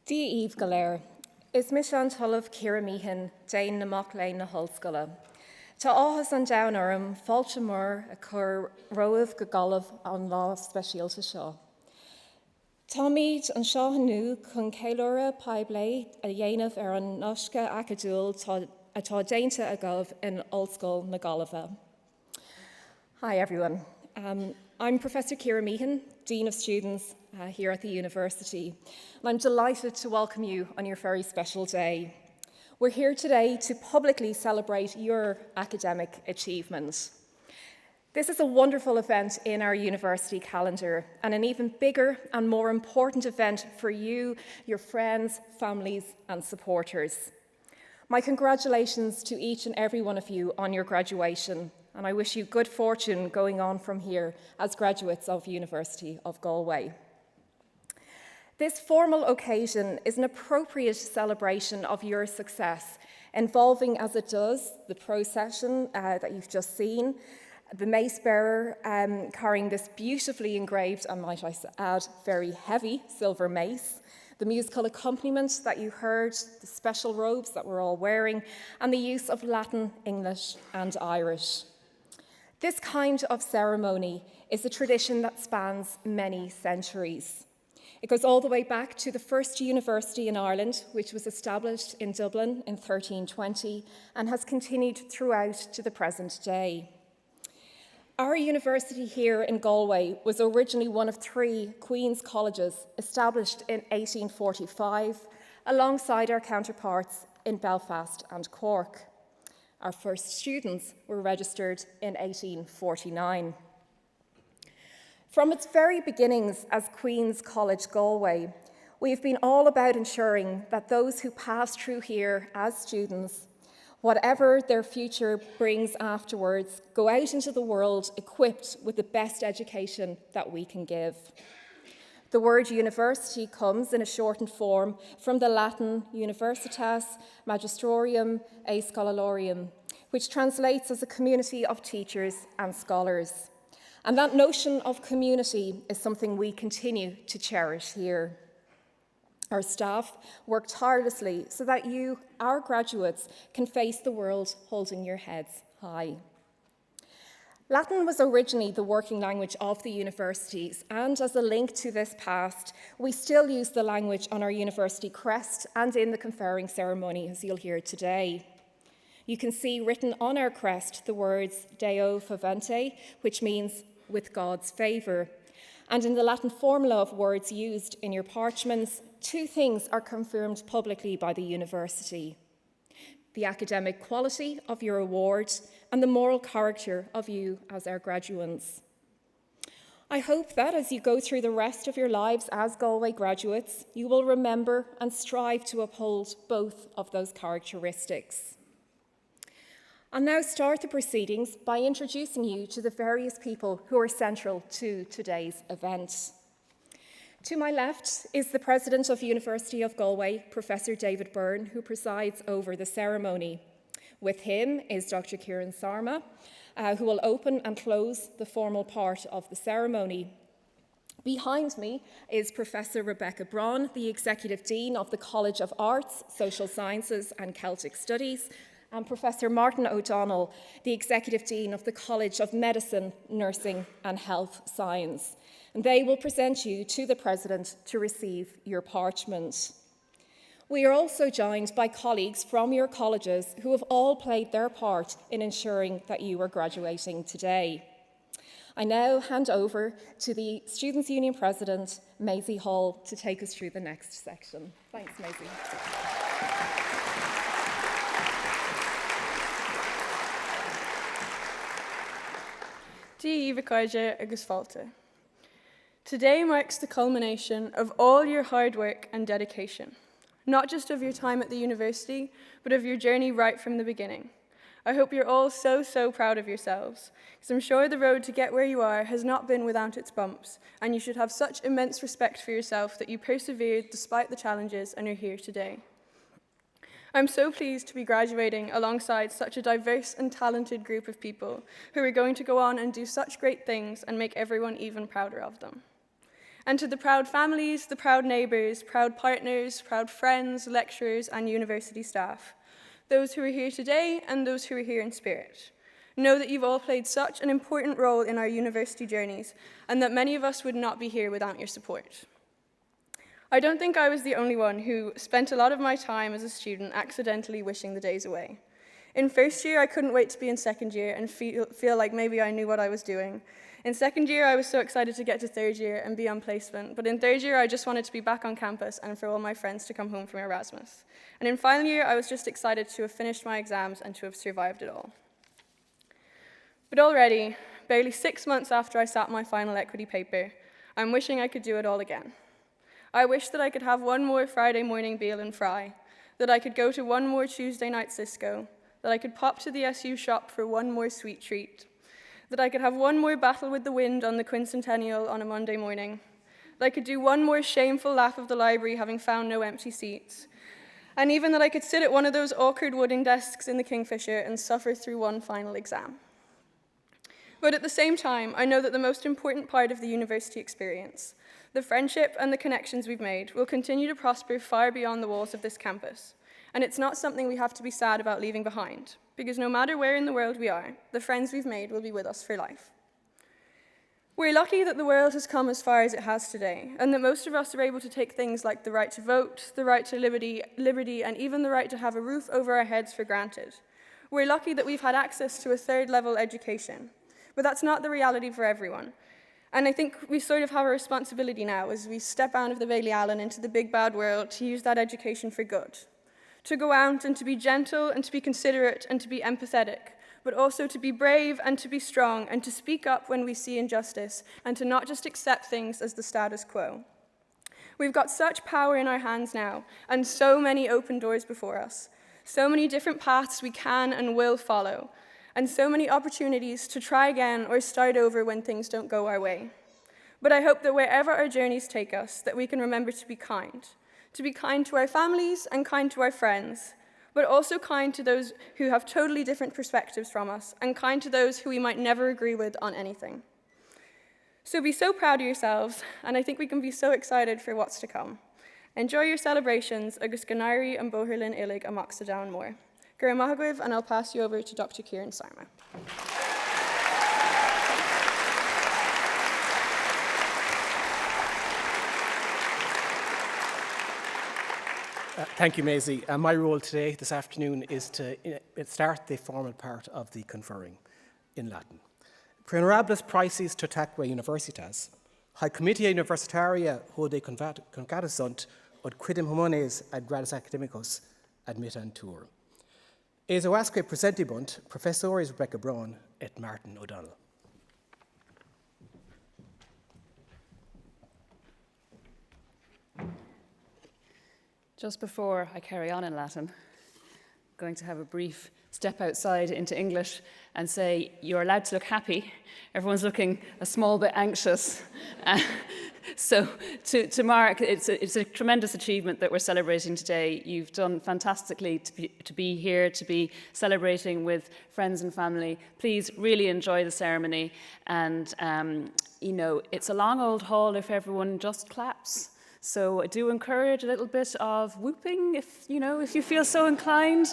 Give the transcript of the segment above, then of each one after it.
Dí Eve Galéir, is mis an tullabh Ciara Meehan déin na Mac Léin na Hoscoile. Tá áthas an domhan orm fáilte mór a chur roimh go galamh an lá speisialta seo. Tá míad an seo hanú chun céileora poiblé a dhéanamh ar an nosca acadúil atá déinte agah in Ollscoil na Gaillimhe. Hi everyone. I'm Professor Ciara Meehan, Dean of Students here at the university, and I'm delighted to welcome you on your very special day. We're here today to publicly celebrate your academic achievements. This is a wonderful event in our university calendar and an even bigger and more important event for you, your friends, families and supporters. My congratulations to each and every one of you on your graduation, and I wish you good fortune going on from here as graduates of University of Galway. This formal occasion is an appropriate celebration of your success, involving as it does the procession that you've just seen, the mace bearer carrying this beautifully engraved, and might I add, very heavy silver mace, the musical accompaniment that you heard, the special robes that we're all wearing, and the use of Latin, English, and Irish. This kind of ceremony is a tradition that spans many centuries. It goes all the way back to the first university in Ireland, which was established in Dublin in 1320 and has continued throughout to the present day. Our university here in Galway was originally one of 3 Queen's Colleges established in 1845, alongside our counterparts in Belfast and Cork. Our first students were registered in 1849. From its very beginnings as Queen's College Galway, we have been all about ensuring that those who pass through here as students, whatever their future brings afterwards, go out into the world equipped with the best education that we can give. The word university comes in a shortened form from the Latin universitas magisterium et scholarium, which translates as a community of teachers and scholars. And that notion of community is something we continue to cherish here. Our staff work tirelessly so that you, our graduates, can face the world holding your heads high. Latin was originally the working language of the universities, and as a link to this past, we still use the language on our university crest and in the conferring ceremony, as you'll hear today. You can see written on our crest the words Deo favente, which means with God's favour. And in the Latin formula of words used in your parchments, 2 things are confirmed publicly by the university: the academic quality of your award and the moral character of you as our graduates. I hope that as you go through the rest of your lives as Galway graduates, you will remember and strive to uphold both of those characteristics. I'll now start the proceedings by introducing you to the various people who are central to today's event. To my left is the President of University of Galway, Professor David Byrne, who presides over the ceremony. With him is Dr. Kieran Sarma, who will open and close the formal part of the ceremony. Behind me is Professor Rebecca Braun, the Executive Dean of the College of Arts, Social Sciences and Celtic Studies, and Professor Martin O'Donnell, the Executive Dean of the College of Medicine, Nursing and Health Science. And they will present you to the President to receive your parchment. We are also joined by colleagues from your colleges who have all played their part in ensuring that you are graduating today. I now hand over to the Students' Union President, Maisie Hall, to take us through the next section. Thanks, Maisie. Agus fáilte. Today marks the culmination of all your hard work and dedication, not just of your time at the university, but of your journey right from the beginning. I hope you're all so proud of yourselves, because I'm sure the road to get where you are has not been without its bumps, and you should have such immense respect for yourself that you persevered despite the challenges and are here today. I'm so pleased to be graduating alongside such a diverse and talented group of people who are going to go on and do such great things and make everyone even prouder of them. And to the proud families, the proud neighbours, proud partners, proud friends, lecturers, and university staff, those who are here today and those who are here in spirit, know that you've all played such an important role in our university journeys, and that many of us would not be here without your support. I don't think I was the only one who spent a lot of my time as a student accidentally wishing the days away. In first year, I couldn't wait to be in second year and feel like maybe I knew what I was doing. In second year, I was so excited to get to third year and be on placement, but in third year, I just wanted to be back on campus and for all my friends to come home from Erasmus. And in final year, I was just excited to have finished my exams and to have survived it all. But already, barely 6 months after I sat my final equity paper, I'm wishing I could do it all again. I wish that I could have one more Friday morning Beal and Fry, that I could go to one more Tuesday night Cisco, that I could pop to the SU shop for one more sweet treat, that I could have one more battle with the wind on the quincentennial on a Monday morning, that I could do one more shameful lap of the library having found no empty seats, and even that I could sit at one of those awkward wooden desks in the Kingfisher and suffer through one final exam. But at the same time, I know that the most important part of the university experience, the friendship and the connections we've made, will continue to prosper far beyond the walls of this campus. And it's not something we have to be sad about leaving behind, because no matter where in the world we are, the friends we've made will be with us for life. We're lucky that the world has come as far as it has today, and that most of us are able to take things like the right to vote, the right to liberty, and even the right to have a roof over our heads for granted. We're lucky that we've had access to a third-level education, but that's not the reality for everyone. And I think we sort of have a responsibility now as we step out of the Bailey Allen into the big bad world to use that education for good. To go out and to be gentle and to be considerate and to be empathetic, but also to be brave and to be strong and to speak up when we see injustice and to not just accept things as the status quo. We've got such power in our hands now and so many open doors before us, so many different paths we can and will follow, and so many opportunities to try again or start over when things don't go our way. But I hope that wherever our journeys take us, that we can remember to be kind to our families and kind to our friends, but also kind to those who have totally different perspectives from us, and kind to those who we might never agree with on anything. So be so proud of yourselves, and I think we can be so excited for what's to come. Enjoy your celebrations, agus ganari and boherlin illig amongst the down more. Gura Mahagwiv, and I'll pass you over to Dr. Kieran Sarma. Thank you, Maisie. My role today, this afternoon, is to start the formal part of the conferring in Latin. Pre honorables praeses totaque universitas, haec comitia universitaria hode concatus sunt, od quidem homones ad gradus academicos admittantur. Esoasque presentibunt professores Rebecca Braun et Martin O'Donnell. Just before I carry on in Latin, I'm going to have a brief step outside into English and say you're allowed to look happy. Everyone's looking a small bit anxious. So to Mark, it's a tremendous achievement that we're celebrating today. You've done fantastically to be here, to be celebrating with friends and family. Please really enjoy the ceremony. And, it's a long old hall if everyone just claps. So I do encourage a little bit of whooping if you feel so inclined.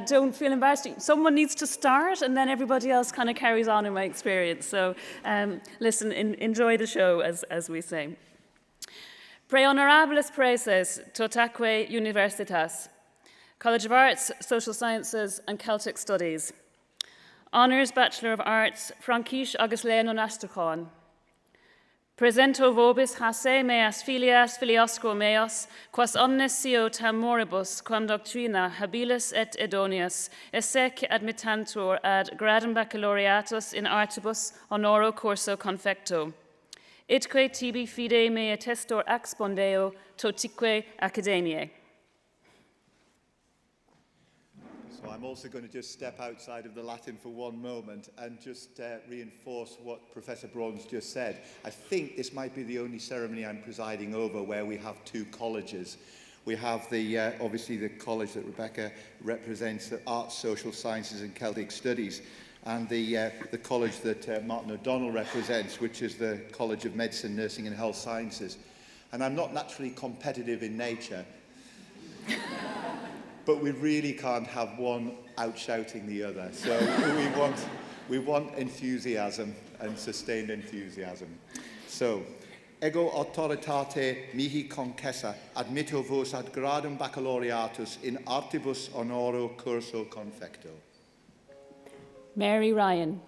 Don't feel embarrassed. Someone needs to start and then everybody else kind of carries on in my experience. So listen, enjoy the show as we say. Pre honorables praeses totaque universitas, College of Arts, Social Sciences and Celtic Studies. Honours Bachelor of Arts, Frankish agus Leon Onastachon. Presento vobis hasse meas filias filiosco meos, quas omnes sio tamoribus, quam doctrina habilis et idonius, esse admittantur ad gradum baccalaureatus in artibus honoro curso confecto. Itque tibi fide me attestor expondeo totique academiae. So I'm also going to just step outside of the Latin for one moment and just reinforce what Professor Braun's just said. I think this might be the only ceremony I'm presiding over where we have two colleges. We have obviously the college that Rebecca represents, the Arts, Social Sciences and Celtic Studies. and the college that Martin O'Donnell represents, which is the College of Medicine, Nursing and Health Sciences. And I'm not naturally competitive in nature, but we really can't have one outshouting the other. So we want enthusiasm and sustained enthusiasm. So, ego autoritate mihi concessa admitto vos ad gradum baccalaureatus in artibus honoro curso confecto. Mary Ryan.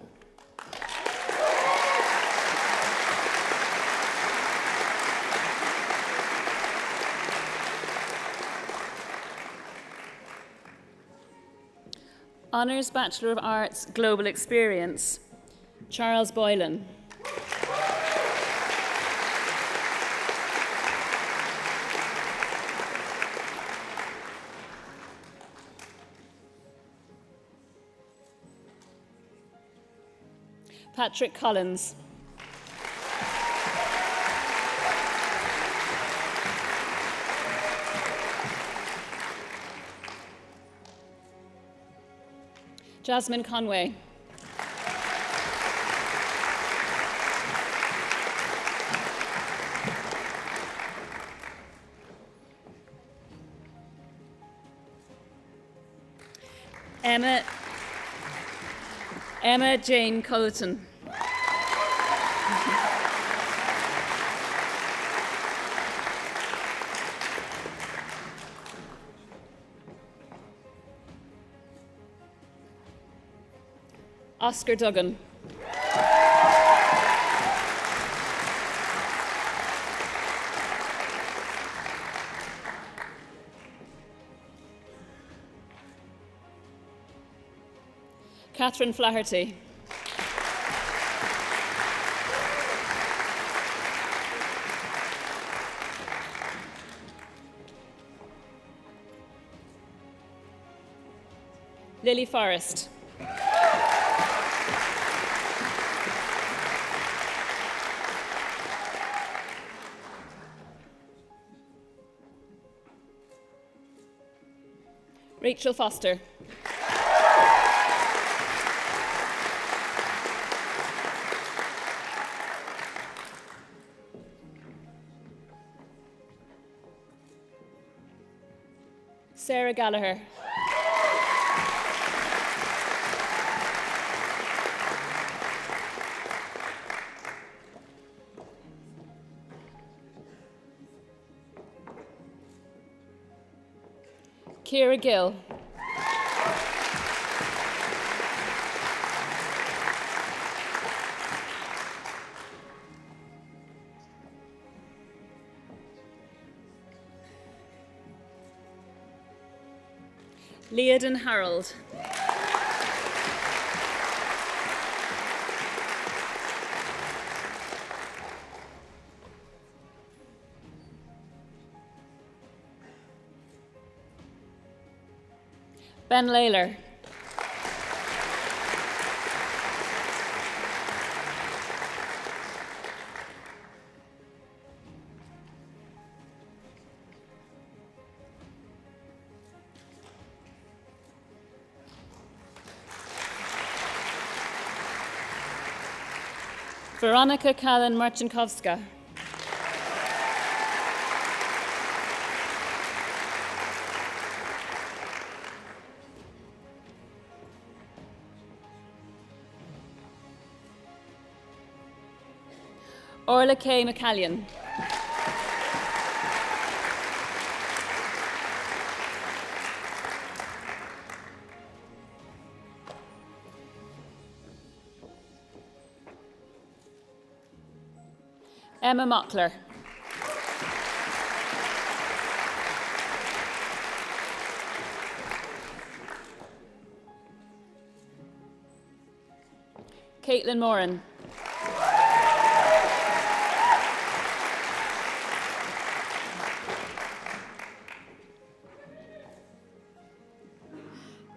Honours Bachelor of Arts, Global Experience, Charles Boylan. Patrick Collins. Jasmine Conway. Emma Jane Colton. Oscar Duggan. Catherine Flaherty. Lily Forrest. Rachel Foster. Sarah Gallagher. Ciara Gill. Leodon Harold. Ben Layler. Veronica Kalin Marcinkowska. Orla K. McCallion. Emma Mockler. Caitlin Moran.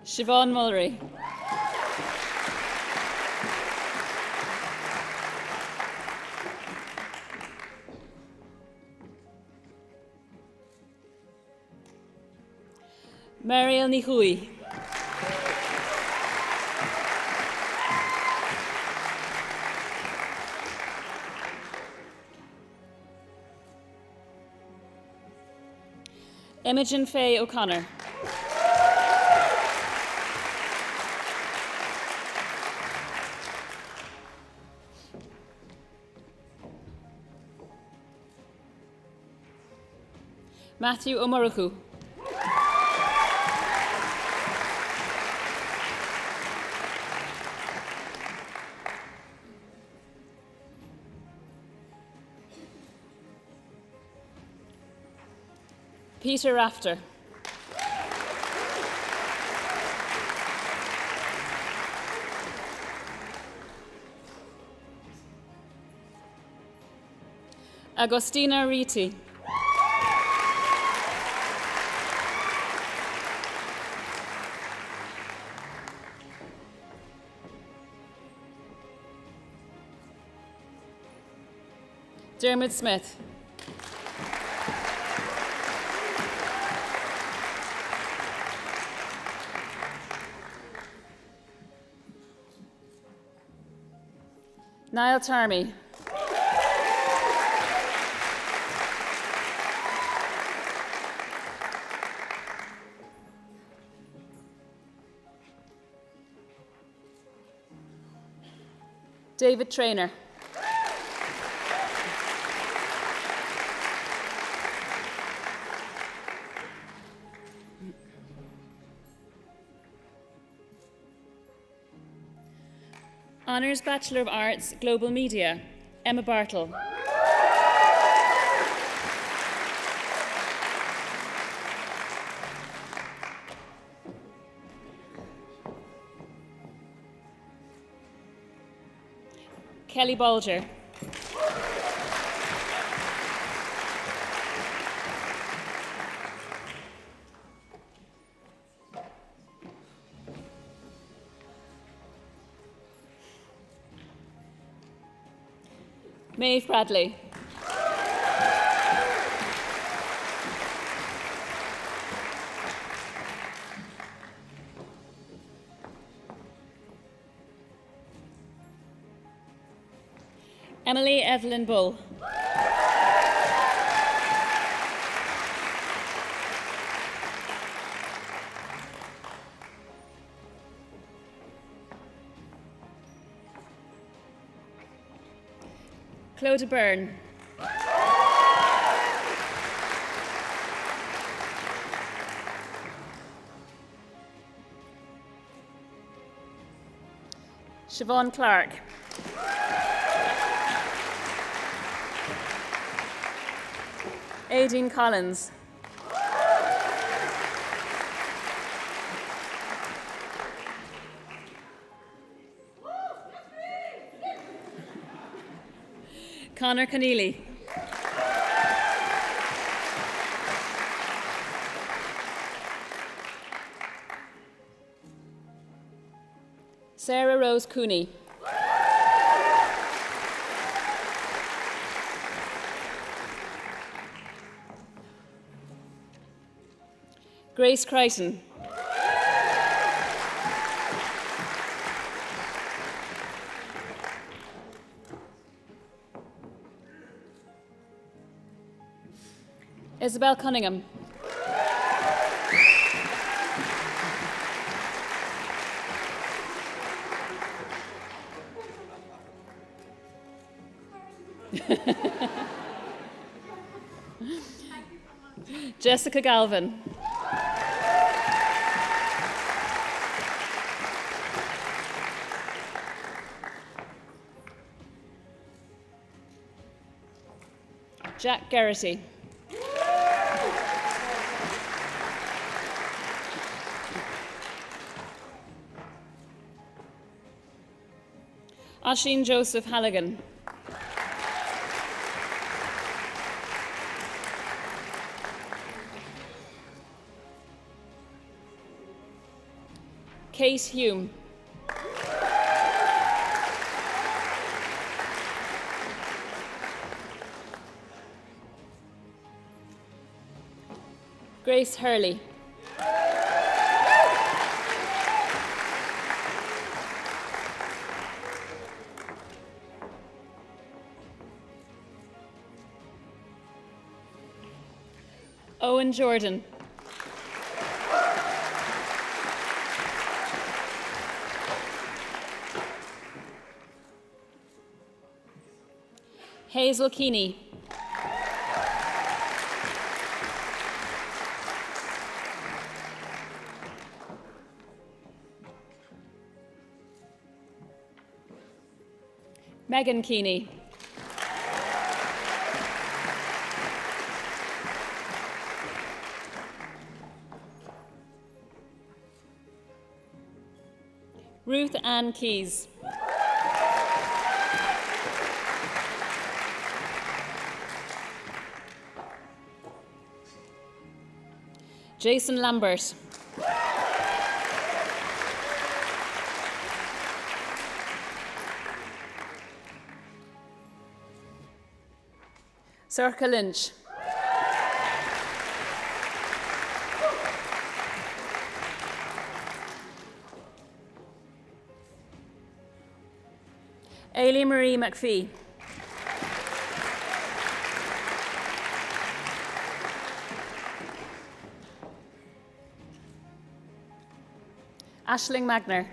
Siobhan Mullery. Mariel Nihui. Imogen Faye O'Connor. Matthew O'Murrochu. Peter Rafter. Agostina Riti. Dermot Smith. Niall Tarmy. David Traynor. Honours Bachelor of Arts, Global Media, Emma Bartle. Kelly Bolger. Maeve Bradley. Emily Evelyn Bull. Clodagh Byrne. Siobhan Clark. Aideen Collins. Conor Keneally. Sarah Rose Cooney. Grace Crichton. Isabel Cunningham. Jessica Galvin. Jack Garrity. Oisin Joseph Halligan. Kate Hume. Grace Hurley. Owen Jordan. Hazel Keeney. Megan Keeney. Ruth Ann Keys. Jason Lambert. Circa Lynch. Ailey Marie McPhee. Aisling Magner.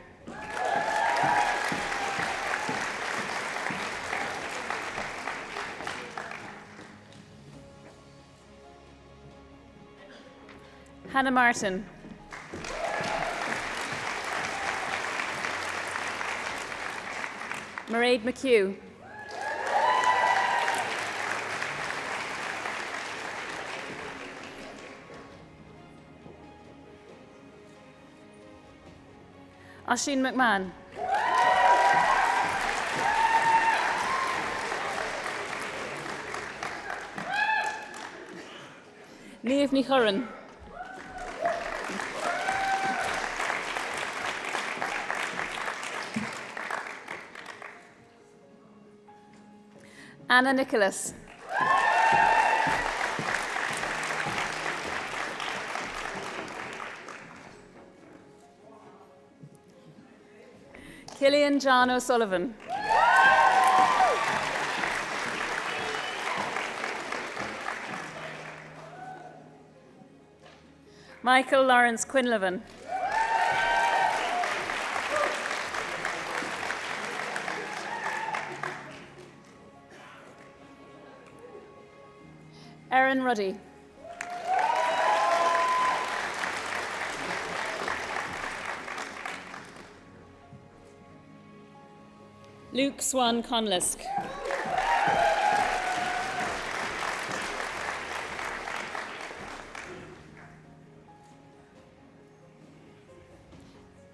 Hannah Martin. Mairead McHugh. Oisin McMahon. Niamh Ní Churran. Anna Nicholas. Killian John O'Sullivan. Michael Lawrence Quinlivan. Erin Ruddy. Luke Swan Conlisk.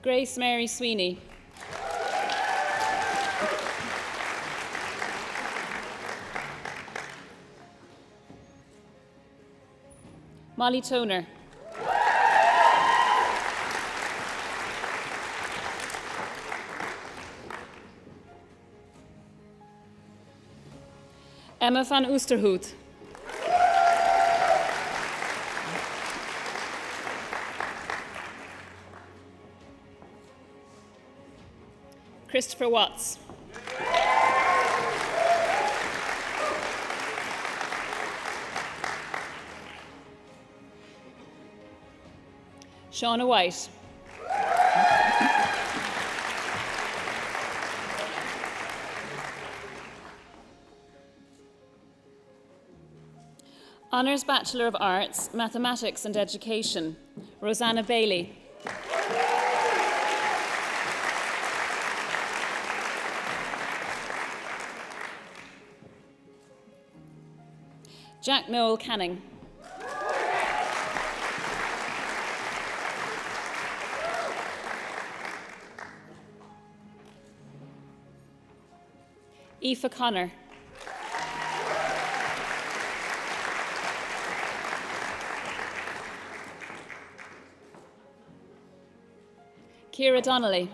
Grace Mary Sweeney. Molly Toner. Emma van Oosterhout. Christopher Watts. Shauna White. Honours Bachelor of Arts, Mathematics and Education, Rosanna Bailey. Jack Noel Canning. Aoife Connor. Ciara Donnelly.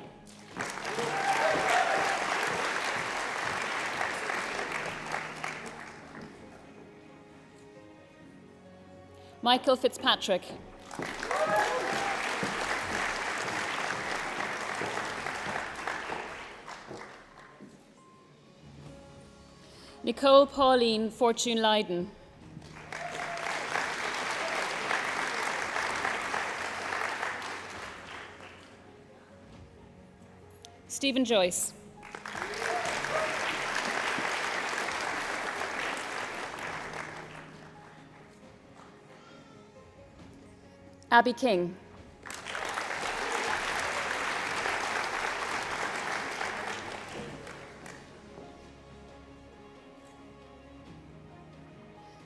Michael Fitzpatrick. Nicole Pauline Fortune Leiden. Stephen Joyce. Abby King.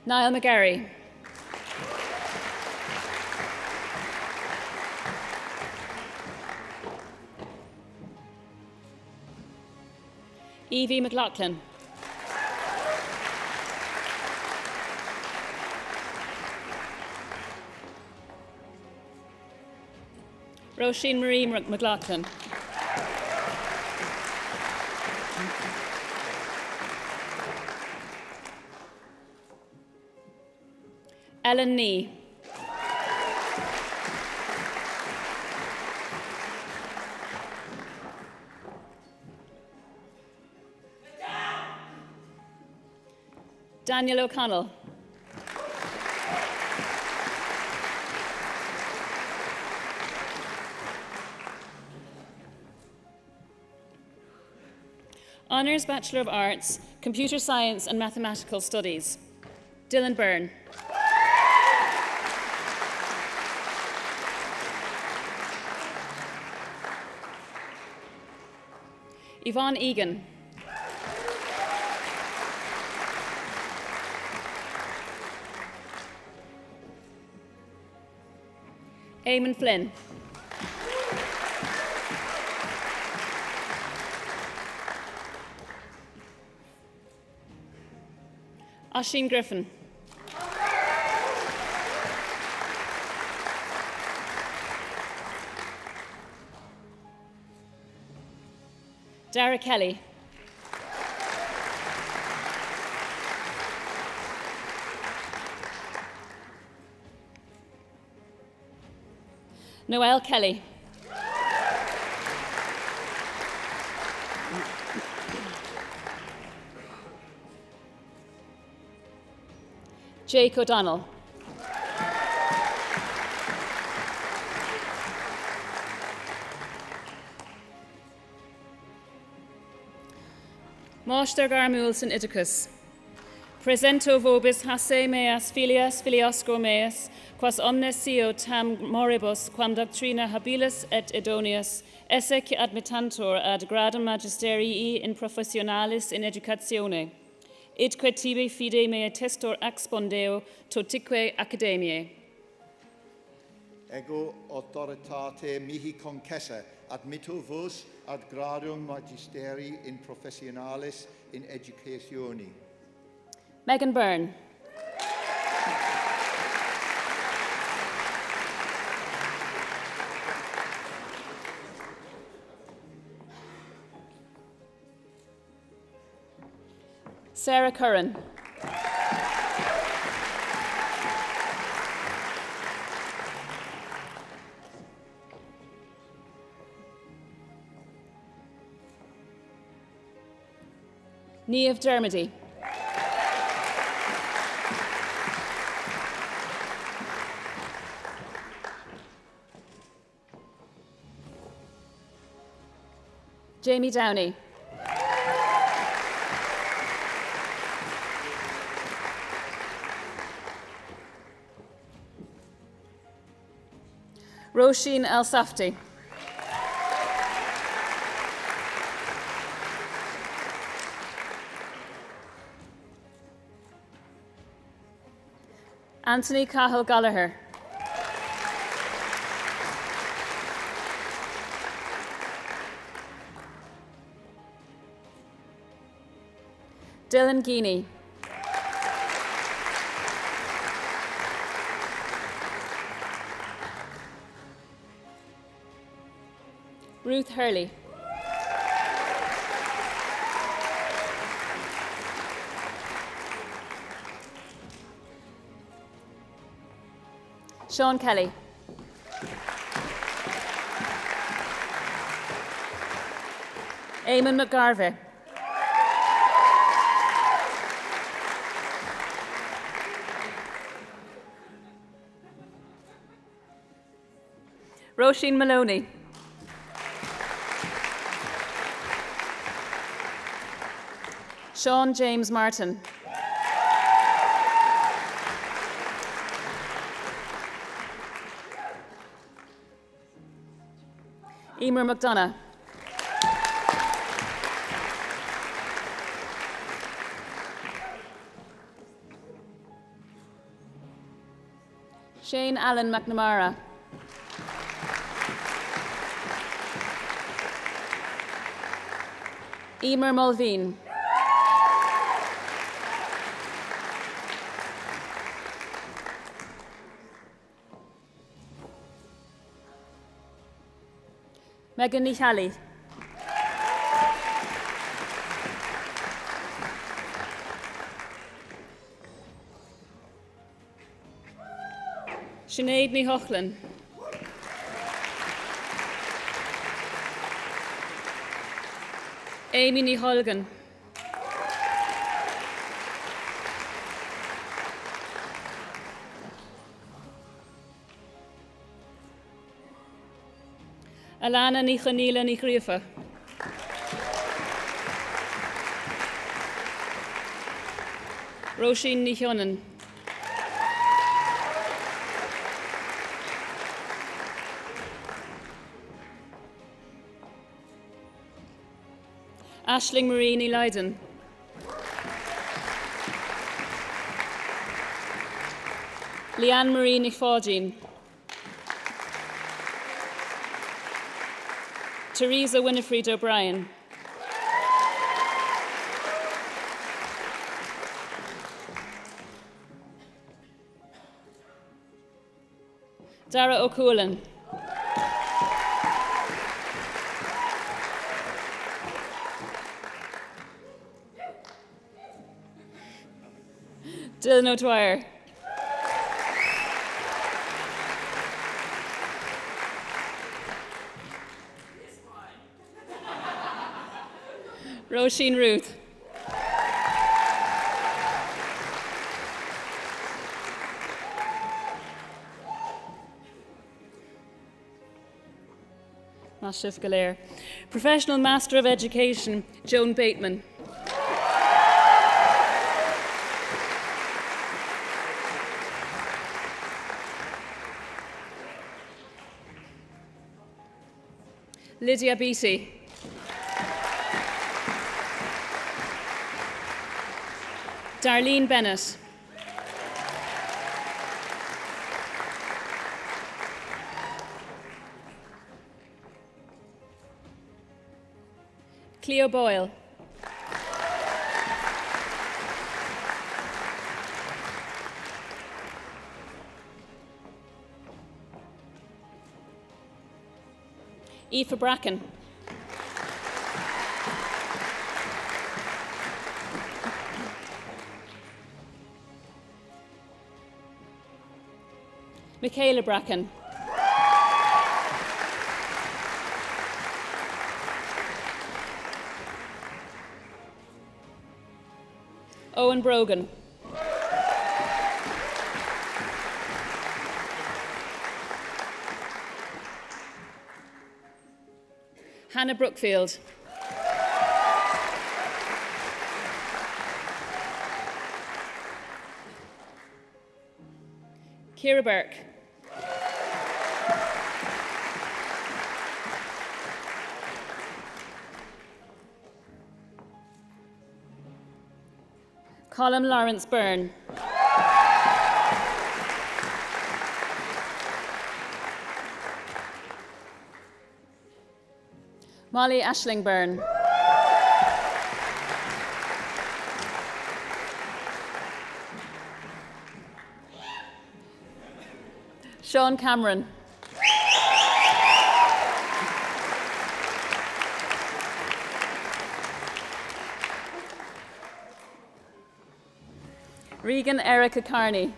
Niall McGarry. Evie McLaughlin. Roisin Marie McLaughlin. Ellen Nee. Daniel O'Connell. Honours Bachelor of Arts, Computer Science and Mathematical Studies. Dylan Byrne. Yvonne Egan. Eamon Flynn. Oisin Griffin. Dara Kelly. Noelle Kelly. Jake O'Donnell. Máiste Garmúil san Idicus. Presento vobis hasse meas filias filiosco meas, quas omnes sio tam moribus, quam doctrina habilis et idonius, esse qui admittantur ad gradum magisterii in professionalis in educatione, idque tibi fide mea testor expondeo totique academiae. Ego autoritate mihi concessa admitto vos ad gradum magisteri in professionalis in educatione. Megan Byrne. Sarah Curran. Niamh Dermody. Jamie Downey. Roisin El Safti. Anthony Cahill Gallagher. Dylan Geeney. Ruth Hurley. Sean Kelly. Eamon McGarvey. Roisin Maloney. Sean James Martin. Emer McDonough. Shane Allen McNamara. Emer Mulveen. Megan Nihali. Sinead Ní Hochlin. Amy Ní Holgan. Alana Ní Chanila Ní Chríofa. Roisin Ní Hionan. Aisling Marie Ní Leiden. Leanne Marie Ní Fáidín. Teresa Winifred O'Brien. Dara O'Coolan. Dylan O'Dwyer. Roisin Ruth. Nashif Galair. Professional Master of Education, Joan Bateman. Lydia Beattie. Darlene Bennett. Cleo Boyle. Aoife Bracken. Michaela Bracken. Owen Brogan. Hannah Brookfield. Ciara Burke. Colin Lawrence Byrne. Molly Ashling Byrne. Sean Cameron. Regan Erica Carney.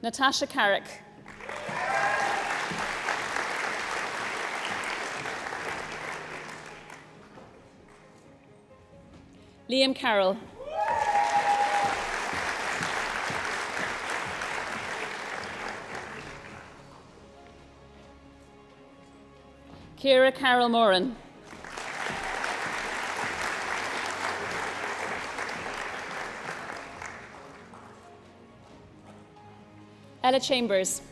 Natasha Carrick. Liam Carroll. Ciara Carroll Moran. Ella Chambers.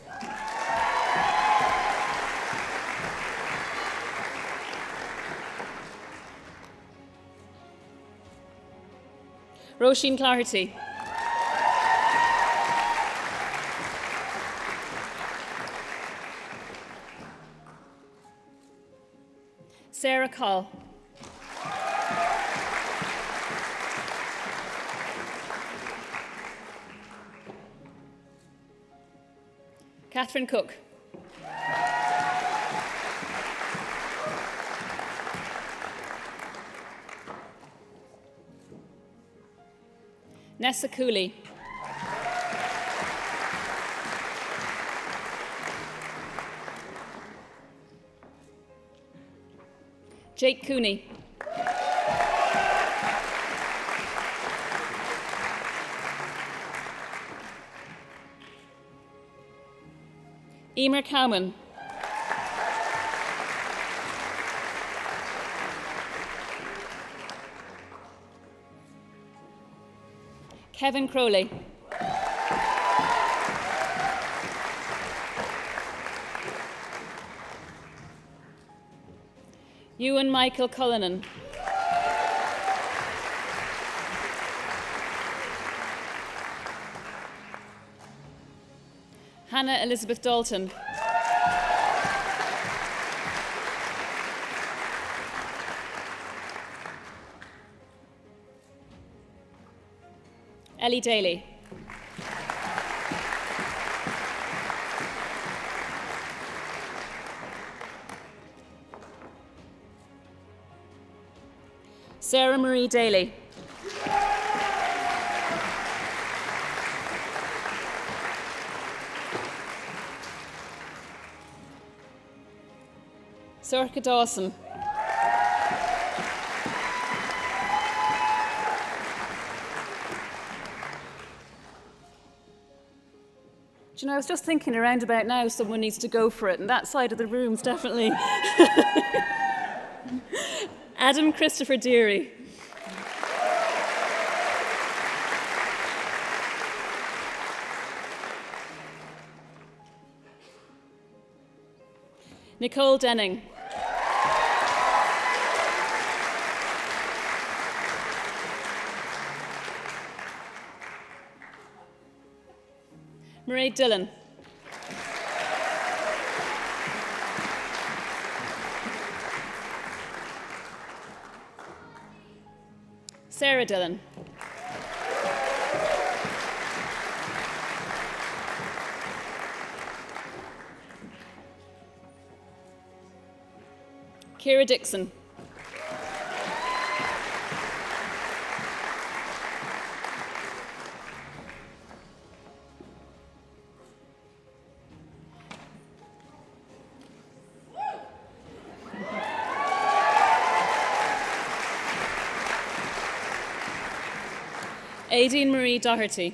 Roisin Clarity. Sarah Call. Catherine Cook. Nessa Cooley. Jake Cooney. Emer Cowman. Kevin Crowley. Ewan Michael Cullinan. Hannah Elizabeth Dalton. Ellie Daly. Sarah Marie Daly. Sorka Dawson. Do you know, I was just thinking around about now someone needs to go for it, and that side of the room's definitely... Adam Christopher Deary. Nicole Denning. Mairead Dillon. Sarah Dillon. Ciara Dixon. Aideen Marie Doherty.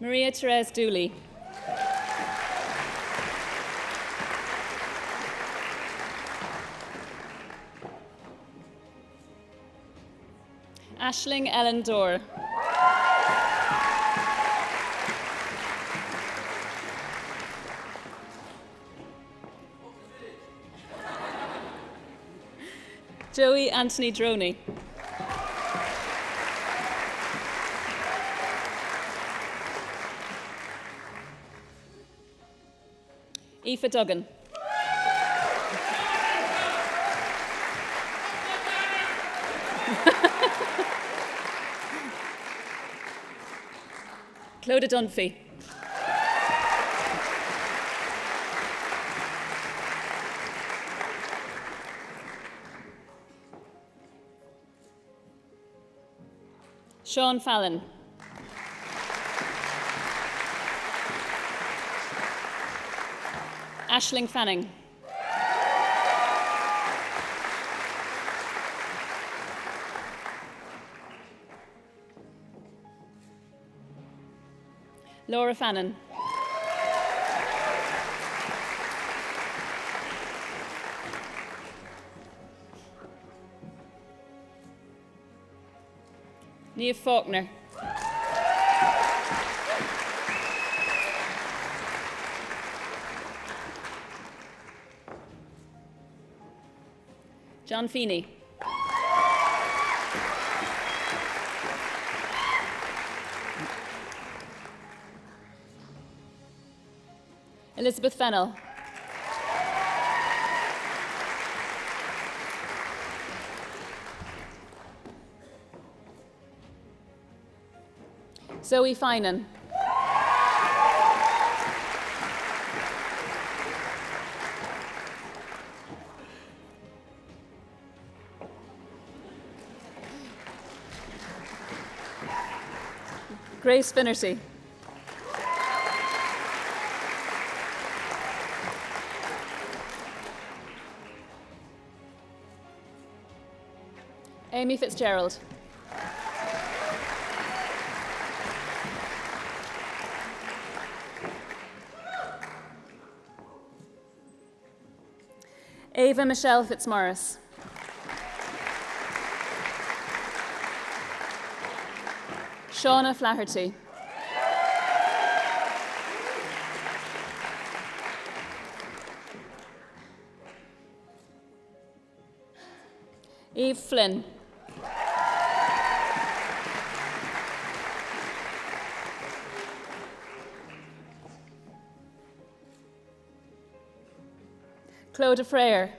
Maria Therese Dooley. Aisling Ellen Dorr. Joey Anthony Droney. Aoife Duggan. Clodagh Dunphy. Sean Fallon. Aisling Fanning. Laura Fannin. Niamh Faulkner. John Feeney. Elizabeth Fennell. Zoe Finan. Grace Finnerty. Amy Fitzgerald. Ava Michelle Fitzmaurice. Shauna Flaherty. Eve Flynn. Claude Frere.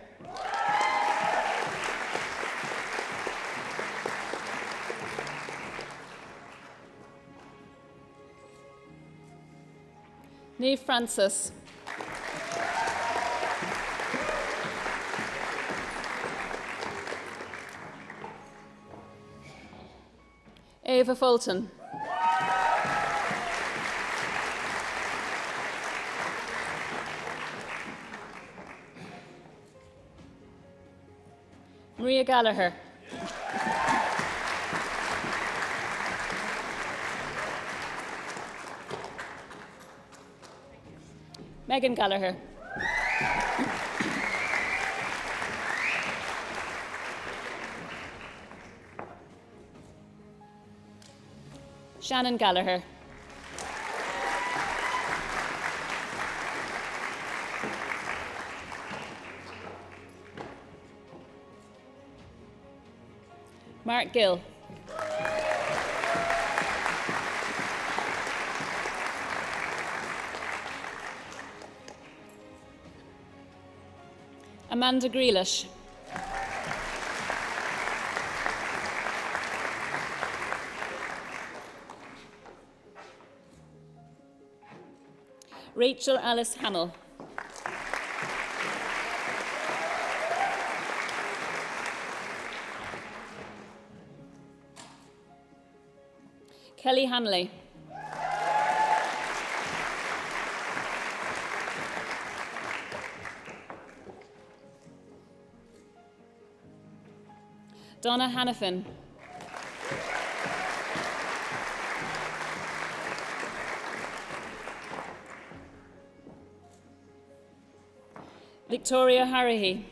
Niamh Francis. Ava Fulton. Maria Gallagher. Megan Gallagher. Shannon Gallagher. Mark Gill. Amanda Grealish. Rachel Alice Hamill. Kelly Hanley. Donna Hannafin. Victoria Harahy.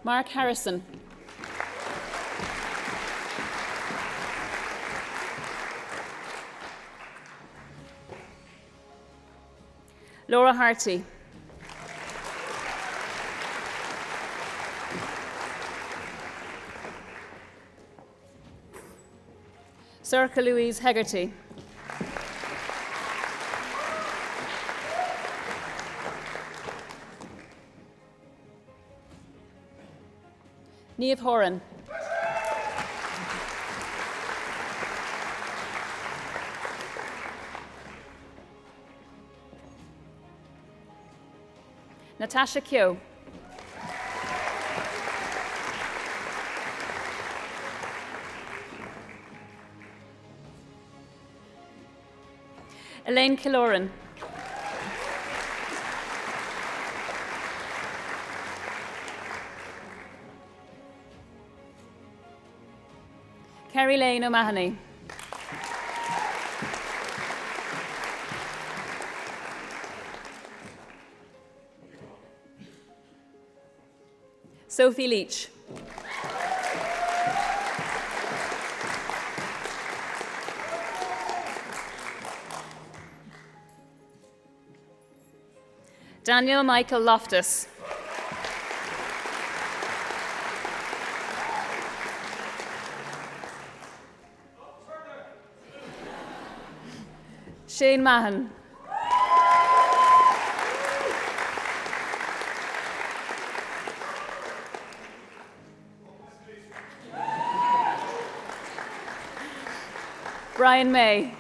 Mark Harrison. Laura Harty. Circa Louise Hegarty. Niamh Horan. Natasha Kyo. Elaine Killoran. Kerry Lane O'Mahony. Sophie Leach. Daniel Michael Loftus. Shane Mahan. Brian May.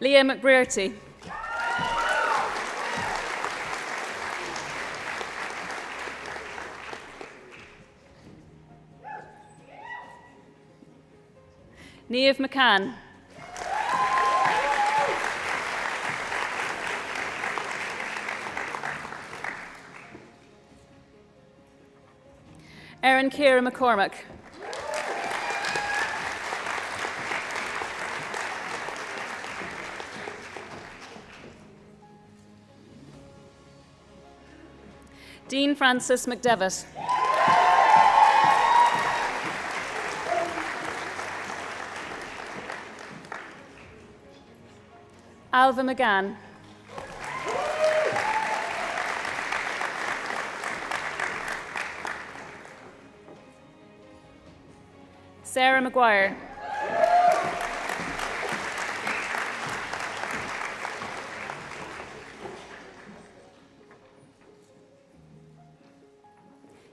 Leah McBrearty. Niamh McCann. Erin Ciara McCormack. Dean Francis McDevitt. Alva McGann. Sarah Maguire.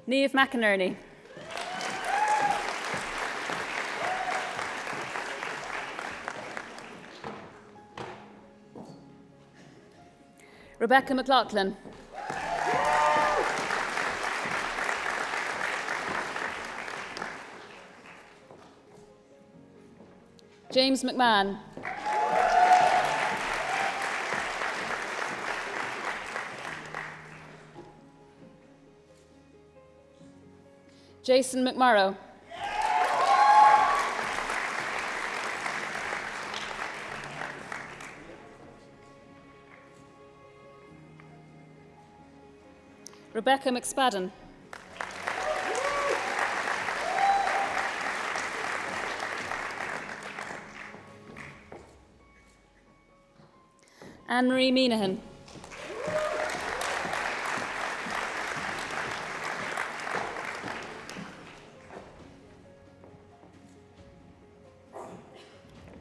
Niamh McInerney. Rebecca McLaughlin. James McMahon. Jason McMorrow. Rebecca McSpadden. Anne-Marie Minahan.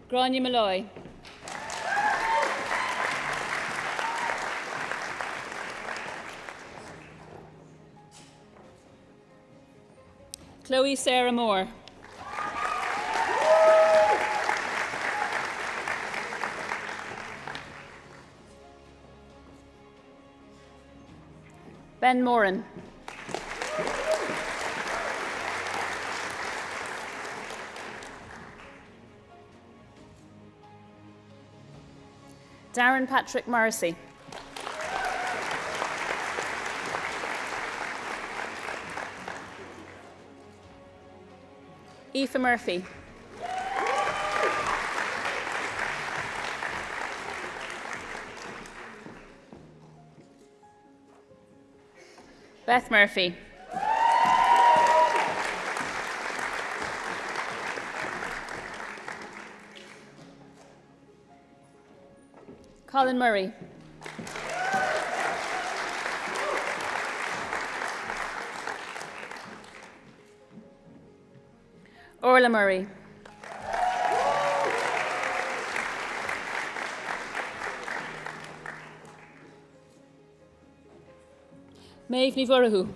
Grania Malloy. Chloe Sarah Moore. Ben Moran. Darren Patrick Morrissey. Aoife Murphy. Beth Murphy. Colin Murray. Orla Murray. Maeve Ní Mhurthú.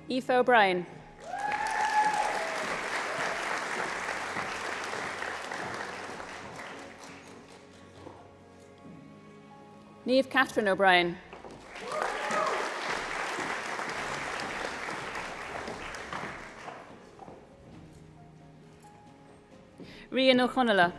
Aoife O'Brien. Niamh Catherine O'Brien. Rian O'Connella.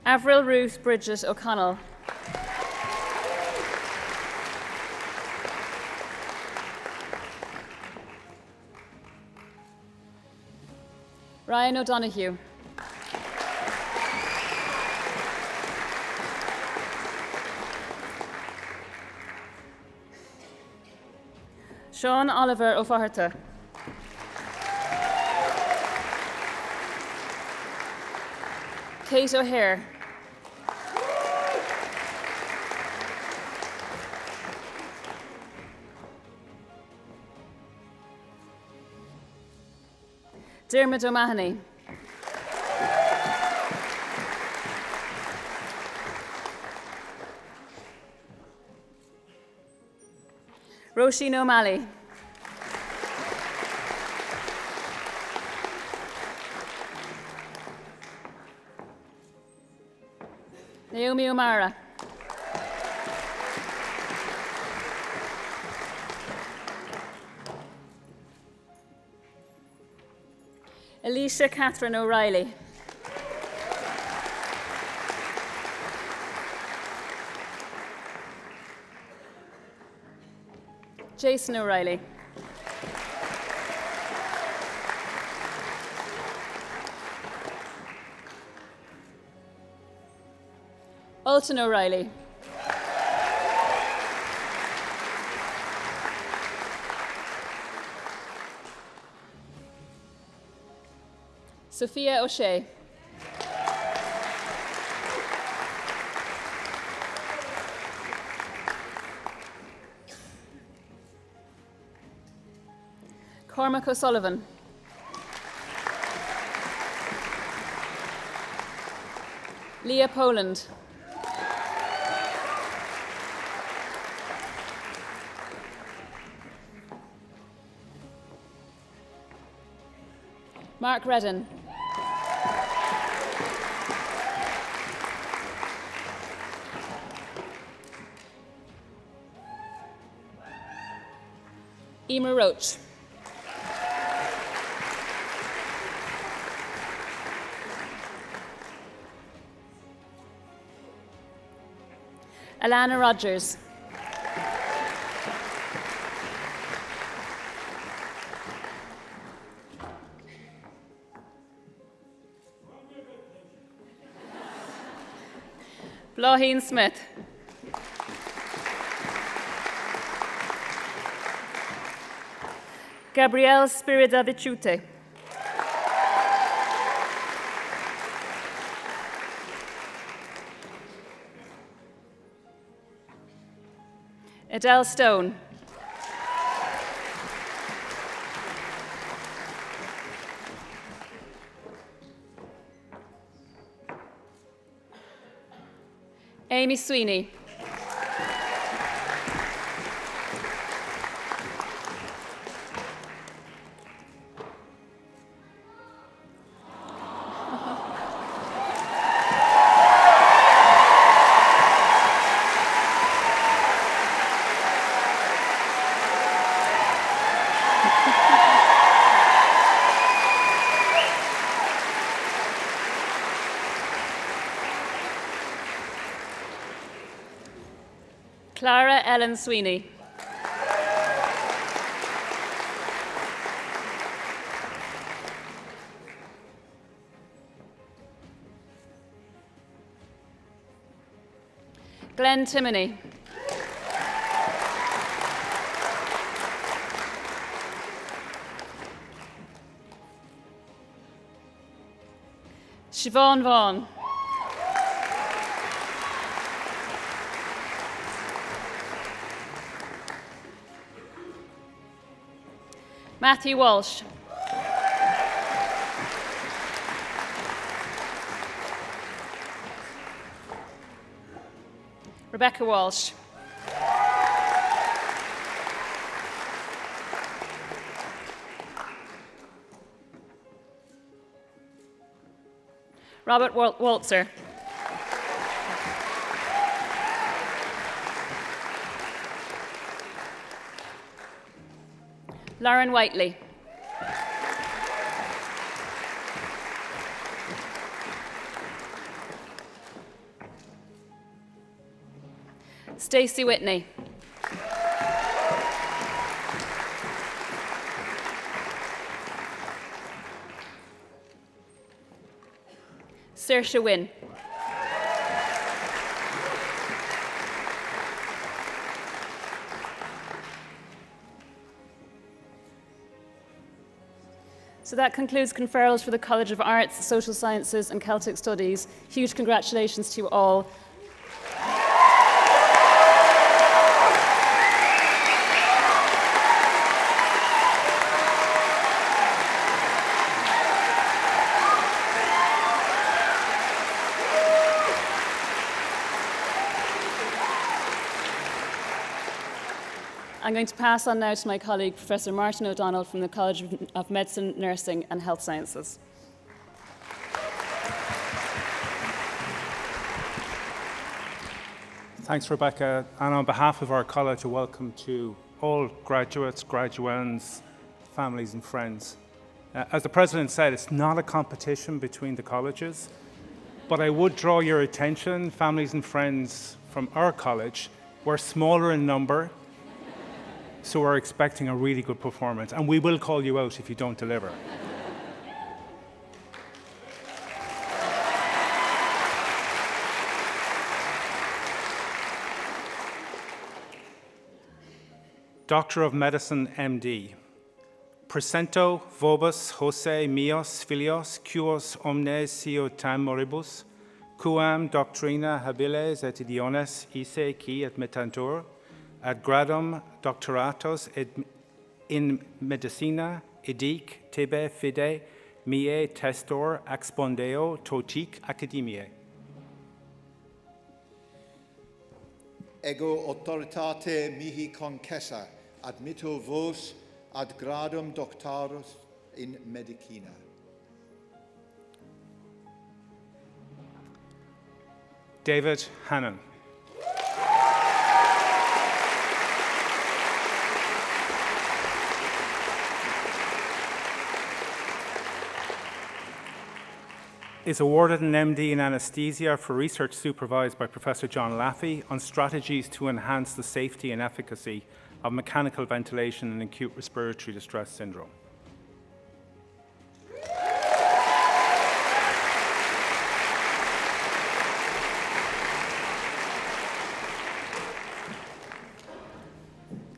Avril Ruth Bridget O'Connell. Ryan O'Donoghue. Sean Oliver O'Faherty. Kate O'Hare. Dermot O'Mahony. Roisin O'Malley. Naomi O'Mara. Alicia Catherine O'Reilly. Jason O'Reilly. Alton O'Reilly. Sophia O'Shea. Cormac O'Sullivan. Leah Poland. Mark Redden. Emer Roach. Alana Rogers. Blaheen Smith. Gabrielle Spiridaviciute. Adele Stone. Amy Sweeney. Clara Ellen Sweeney. Glenn Timoney. Siobhan Vaughan. Matthew Walsh. Rebecca Walsh. Robert Waltzer. Lauren Whiteley. Stacey Whitney. Saoirse Wynne. So that concludes Conferrings for the College of Arts, Social Sciences and Celtic Studies. Huge congratulations to you all. I'm going to pass on now to my colleague, Professor Martin O'Donnell from the College of Medicine, Nursing and Health Sciences. Thanks, Rebecca. And on behalf of our college, a welcome to all graduates, graduands, families and friends. As the President said, it's not a competition between the colleges, but I would draw your attention, families and friends from our college, we're smaller in number, so we're expecting a really good performance, and we will call you out if you don't deliver. Doctor of Medicine, MD. Presento vobis Jose mios filios cuos omnes sio tam moribus, quam doctrina habiles et idiones isse qui admittantur, ad gradum doctoratos in medicina idic tibi fide mie testor expondeo totic academiae. Ego authoritate mihi concessa, admitto vos ad gradum doctorus in medicina. David Hannon. Is awarded an MD in anesthesia for research supervised by Professor John Laffey on strategies to enhance the safety and efficacy of mechanical ventilation in acute respiratory distress syndrome.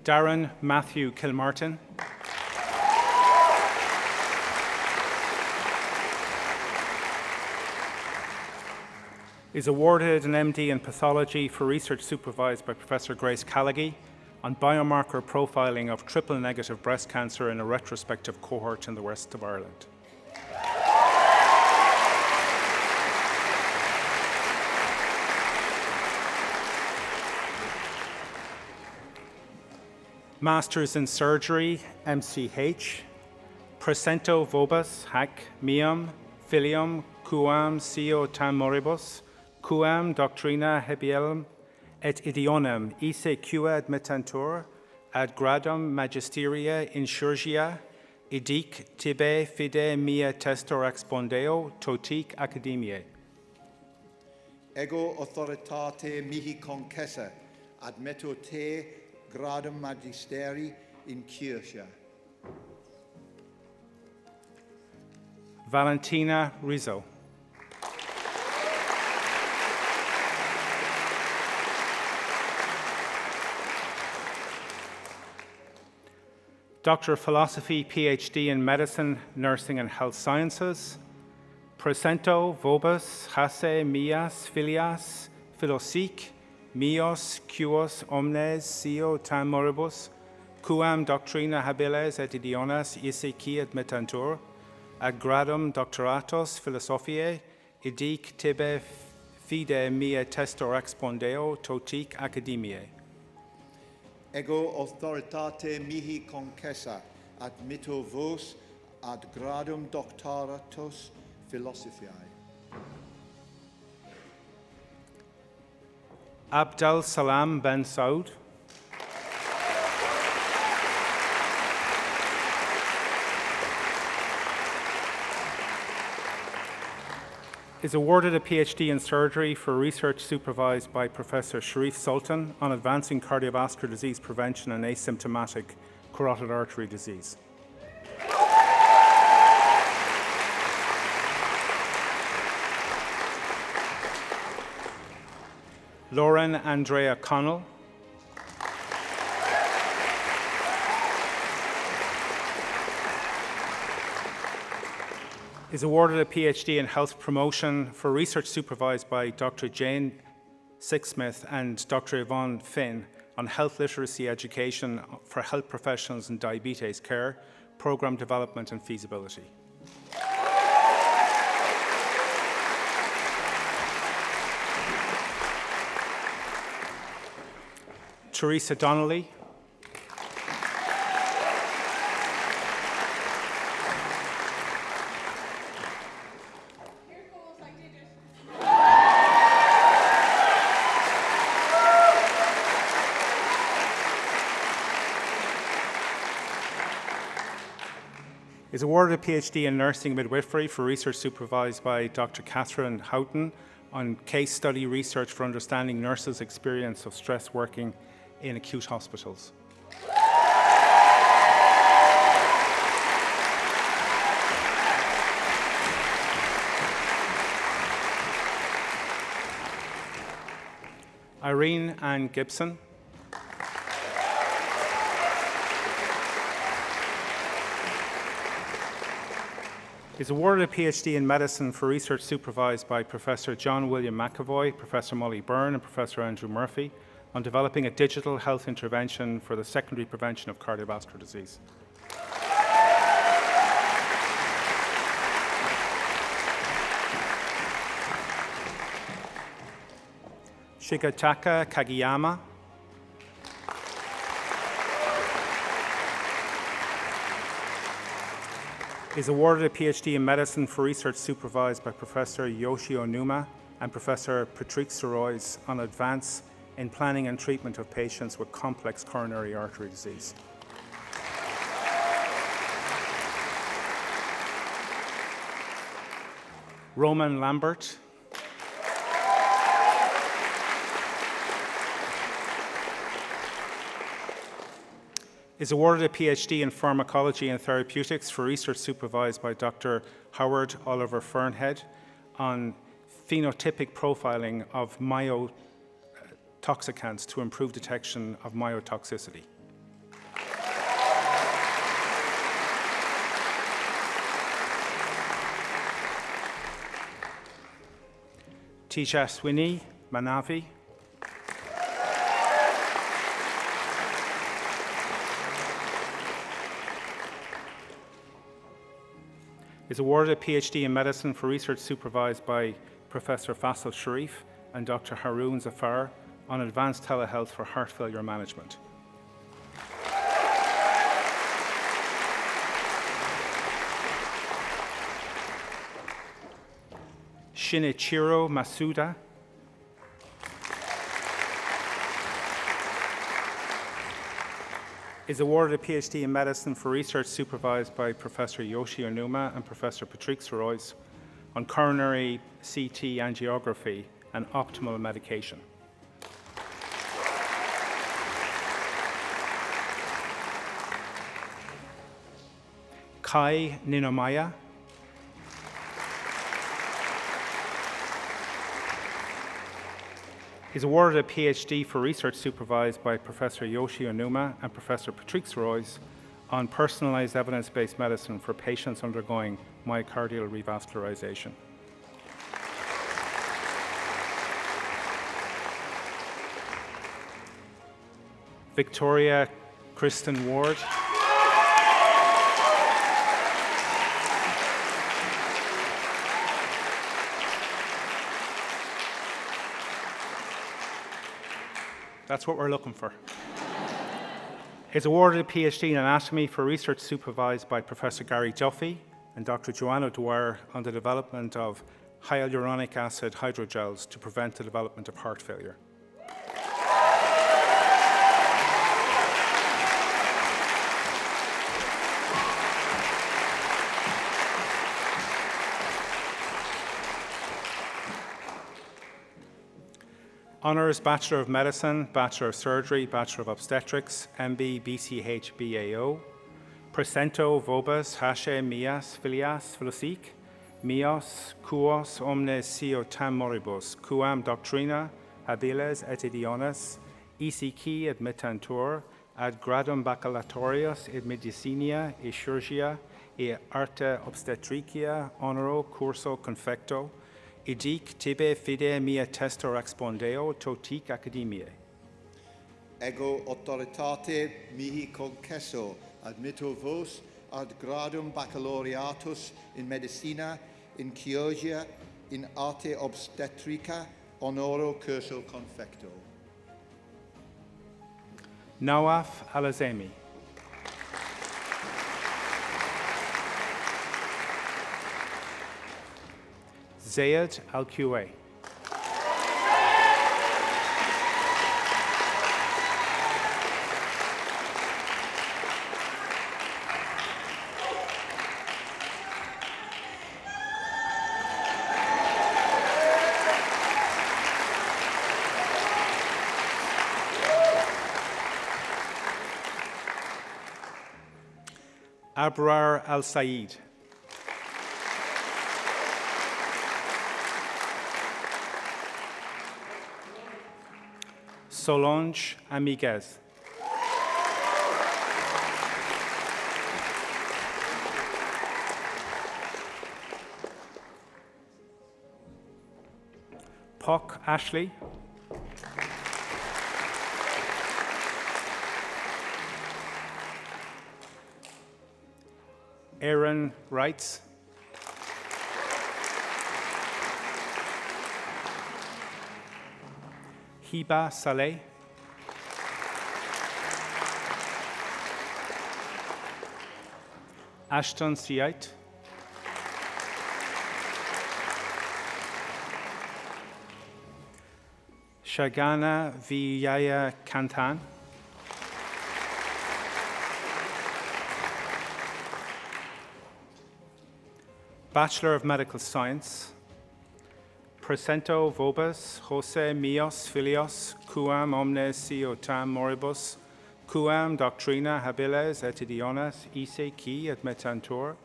Darren Matthew Kilmartin. Is awarded an MD in pathology for research supervised by Professor Grace Callaghy on biomarker profiling of triple-negative breast cancer in a retrospective cohort in the west of Ireland. Masters in Surgery, MCH, Presento vobis hac meum filium quam sio tam moribus, quam doctrina hebielum et idionem isse qua admittantur ad gradum magisteria in chirurgia idic tibi fide mia testor expondeo totic academiae. Ego authoritate mihi concessa, admitto te gradum magisteri in chirurgia. Valentina Rizzo. Doctor of Philosophy, PhD in Medicine, Nursing and Health Sciences. Presento vobis hasse mias filias philosic mios quos omnes sio tam moribus, quam doctrina habiles et idiones isse qui admittantur, ad gradum doctoratos philosophiae, idic tibi fide mia testor expondeo totic academiae. Ego authoritate mihi concessa, admitto vos ad gradum doctoratus philosophiae. Abdel Salam Ben Saud. is awarded a PhD in surgery for research supervised by Professor Sharif Sultan on advancing cardiovascular disease prevention and asymptomatic carotid artery disease. Lauren Andrea Connell is awarded a PhD in health promotion for research supervised by Dr. Jane Sixsmith and Dr. Yvonne Finn on health literacy education for health professionals in diabetes care, program development and feasibility. Teresa Donnelly is awarded a PhD in nursing midwifery for research supervised by Dr. Catherine Houghton on case study research for understanding nurses' experience of stress working in acute hospitals. Irene Ann Gibson is awarded a PhD in medicine for research supervised by Professor John William McAvoy, Professor Molly Byrne, and Professor Andrew Murphy on developing a digital health intervention for the secondary prevention of cardiovascular disease. Shigetaka Kagiyama is awarded a PhD in medicine for research supervised by Professor Yoshio Numa and Professor Patrick Sorois on advance in planning and treatment of patients with complex coronary artery disease. Roman Lambert is awarded a PhD in pharmacology and therapeutics for research supervised by Dr. Howard Oliver Fernhead on phenotypic profiling of myotoxicants to improve detection of myotoxicity. Tejaswini Manavi is awarded a PhD in medicine for research supervised by Professor Faisal Sharif and Dr. Haroon Zafar on advanced telehealth for heart failure management. Shinichiro Masuda is awarded a PhD in medicine for research supervised by Professor Yoshi Onuma and Professor Patrick Sorois on coronary CT angiography and optimal medication. Kai Ninomaya is awarded a PhD for research supervised by Professor Yoshi Onuma and Professor Patrick Sorois on personalized evidence-based medicine for patients undergoing myocardial revascularization. Victoria Kristen Ward That's what we're looking for. Is awarded a PhD in anatomy for research supervised by Professor Gary Duffy and Dr. Joanna Dwyer on the development of hyaluronic acid hydrogels to prevent the development of heart failure. Honours Bachelor of Medicine, Bachelor of Surgery, Bachelor of Obstetrics, MB, BCH, BAO. Presento vobis, hache, mias, filias, filosic, mios, quos, omnes sio tam moribus, quam doctrina, habiles et idiones, ECQ admittantur, ad gradum baccalatorius id medicinia, e chirurgia, e arte obstetricia, honoro curso confecto, idic tibi fide mia testor expondeo, totic academiae. Ego autoritate mihi concesso, admitto vos ad gradum baccalaureatus in medicina, in chirurgia, in arte obstetrica, honoro curso confecto. Nawaf Alazemi. Zayed Al-Kuway. Abrar Al-Said. Solange Amiguez. Pock Ashley. Aaron Wrights. Hiba Saleh. Ashton Siait. Shagana Viyaya Kantan. Bachelor of Medical Science. Presento vobis, Jose mios filios, quam omnes sio tam moribus, quam doctrina habiles et idiones, ise qui admittantur,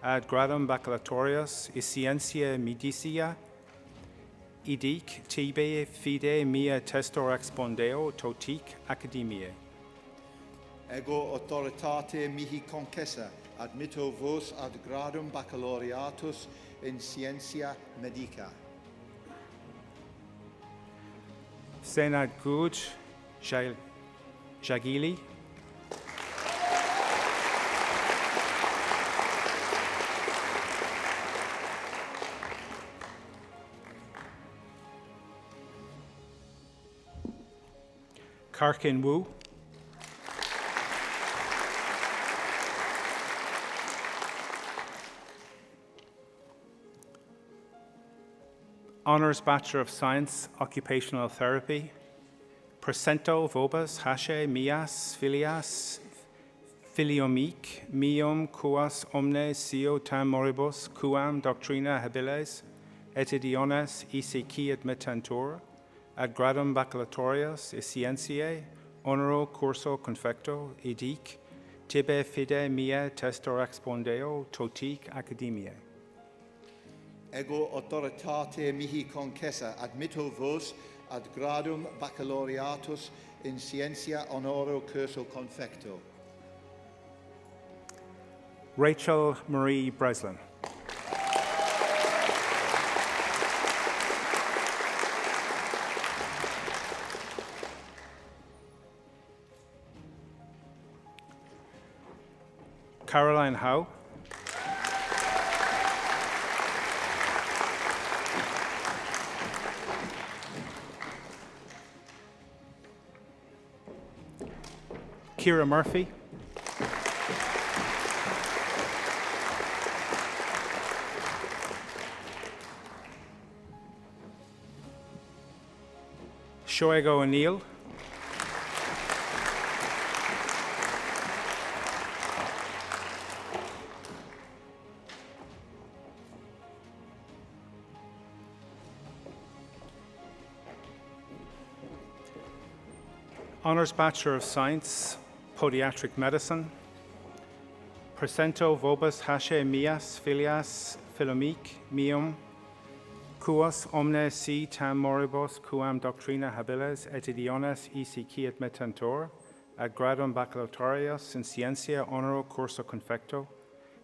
ad gradum baccalatorius, e scientia medicia, idic tibi fide mia testor expondeo, totic academiae. Ego autoritate mihi concessa, admitto vos ad gradum baccalaureatus in scientia medica. Senad Good Jagili. Karkin Wu. Honours Bachelor of Science, Occupational Therapy. Presento vobis, hache, mias, filias, filiomic, mium, quas omnes sio tam moribus, quam doctrina habiles, et idiones ECQ admittantur, ad gradum baccalatorius, e scientiae, honoro curso confecto, idic, tibi fide mia testor expondeo, totic academiae. Ego autoritate mihi concessa, admitto vos ad gradum baccalaureatus in scientia honoro curso confecto. Rachel Marie Breslin. Caroline Howe. Kira Murphy. Shoego O'Neill. Honours Bachelor of Science, Podiatric Medicine. Presento vobis hace mias filias philomic meum, quos omne si tam moribus quam doctrina habilis et idiones ECQ admittentur, ad gradum baccalaureus in scientia honoro curso confecto,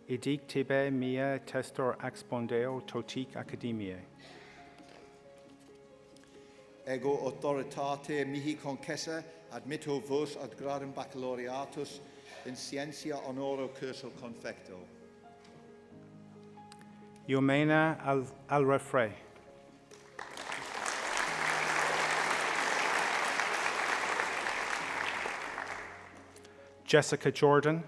idic tibi mea testor expondeo totic academiae. Ego authoritate mihi concessa admitto vos ad gradum baccalaureatus in scientia honoro curso confecto. Eumena al refre. Jessica Jordan.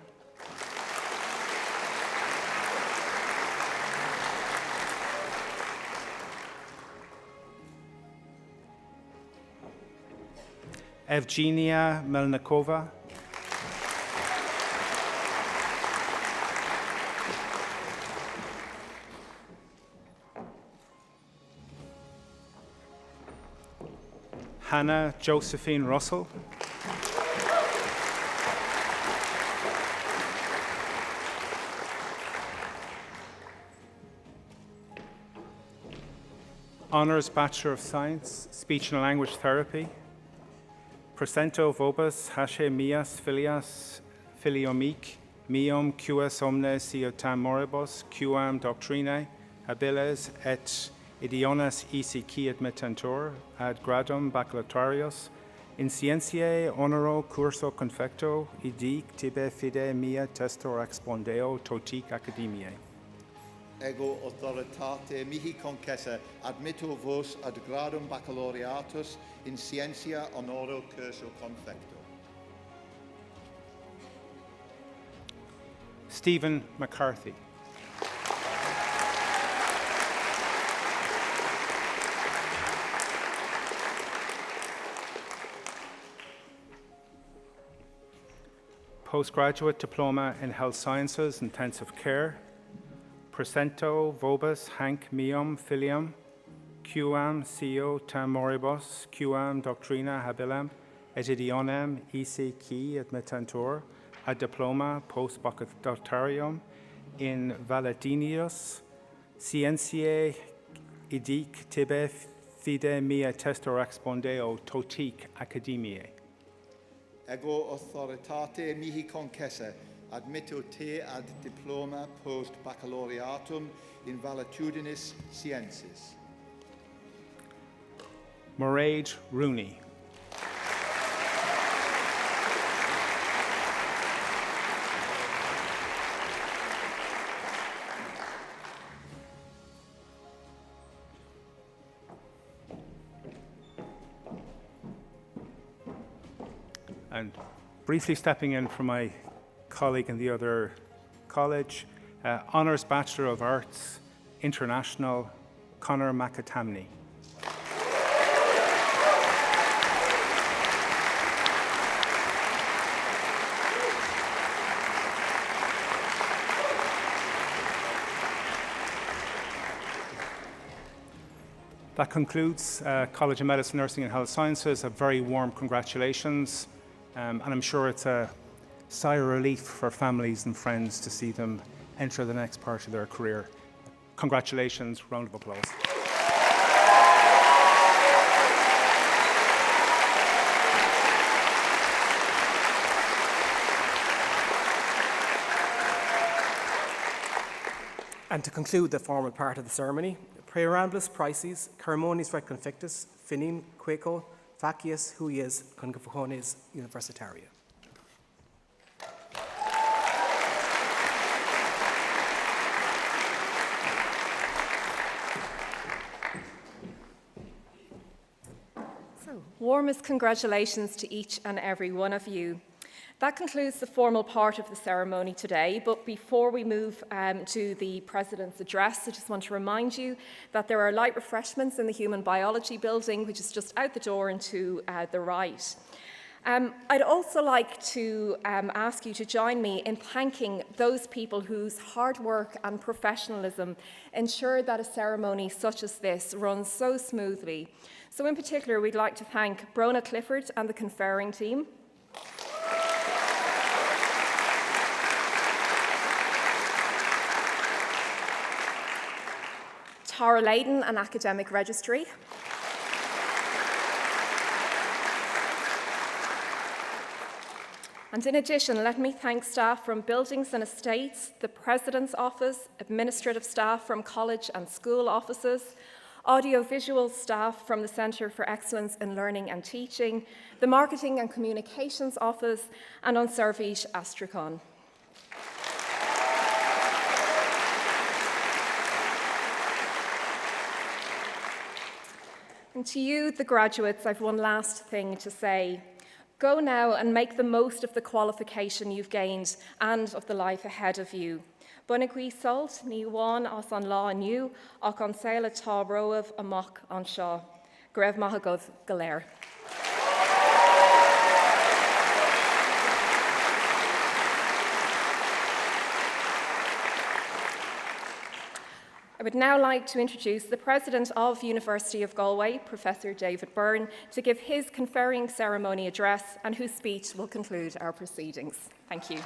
Evgenia Melnikova. Hannah Josephine Russell. Honours Bachelor of Science, Speech and Language Therapy. Presento vobis hace mias filias filiomic meum quas omne tam moribus quam doctrinae habiles et idiones ECQ admittentur ad gradum baccalaureus in scientiae honoro curso confecto idic tibi fide mea testor expondeo totic academiae. Ego authoritate mihi concessa admitto vos ad gradum baccalaureatus in scientia honoro curso confecto. Stephen McCarthy. Postgraduate Diploma in Health Sciences, Intensive Care. Presento vobis hanc meum filium, quam cio tam moribus, quam doctrina habilem, et idionem ECQ admittentur, ad diploma post baccalaureum in valedinius, scientiae idic tibi fide mea testor expondeo totic academiae. Ego authoritate mihi concessa admitto te ad diploma post baccalaureatum in valitudinis sciences. Mairead Rooney. And briefly stepping in for my colleague in the other college, Honours Bachelor of Arts, International, Conor McAtamney. That concludes College of Medicine, Nursing and Health Sciences. A very warm congratulations. And I'm sure it's a sigh of relief for families and friends to see them enter the next part of their career. Congratulations, round of applause. And to conclude the formal part of the ceremony, Praeramblis Praeses, Ceremonies Rec Confectus, Finim Quaco, Facius Huies Conferrings Universitaria. So, warmest congratulations to each and every one of you. That concludes the formal part of the ceremony today, but before we move to the President's address, I just want to remind you that there are light refreshments in the Human Biology building, which is just out the door and to the right. I'd also like to ask you to join me in thanking those people whose hard work and professionalism ensure that a ceremony such as this runs so smoothly. So in particular, we'd like to thank Brona Clifford and the conferring team, Tara Layden and Academic Registry, and in addition, let me thank staff from Buildings and Estates, the President's Office, administrative staff from college and school offices, audiovisual staff from the Centre for Excellence in Learning and Teaching, the Marketing and Communications Office, and on Service Astracon. And to you, the graduates, I've one last thing to say. Go now and make the most of the qualification you've gained and of the life ahead of you. Bunagui salt, ni wan as an lá aniu, ach an saoile tá roamh amach an seo. Grev mahagod galer. I would now like to introduce the President of University of Galway, Professor David Byrne, to give his conferring ceremony address and whose speech will conclude our proceedings. Thank you.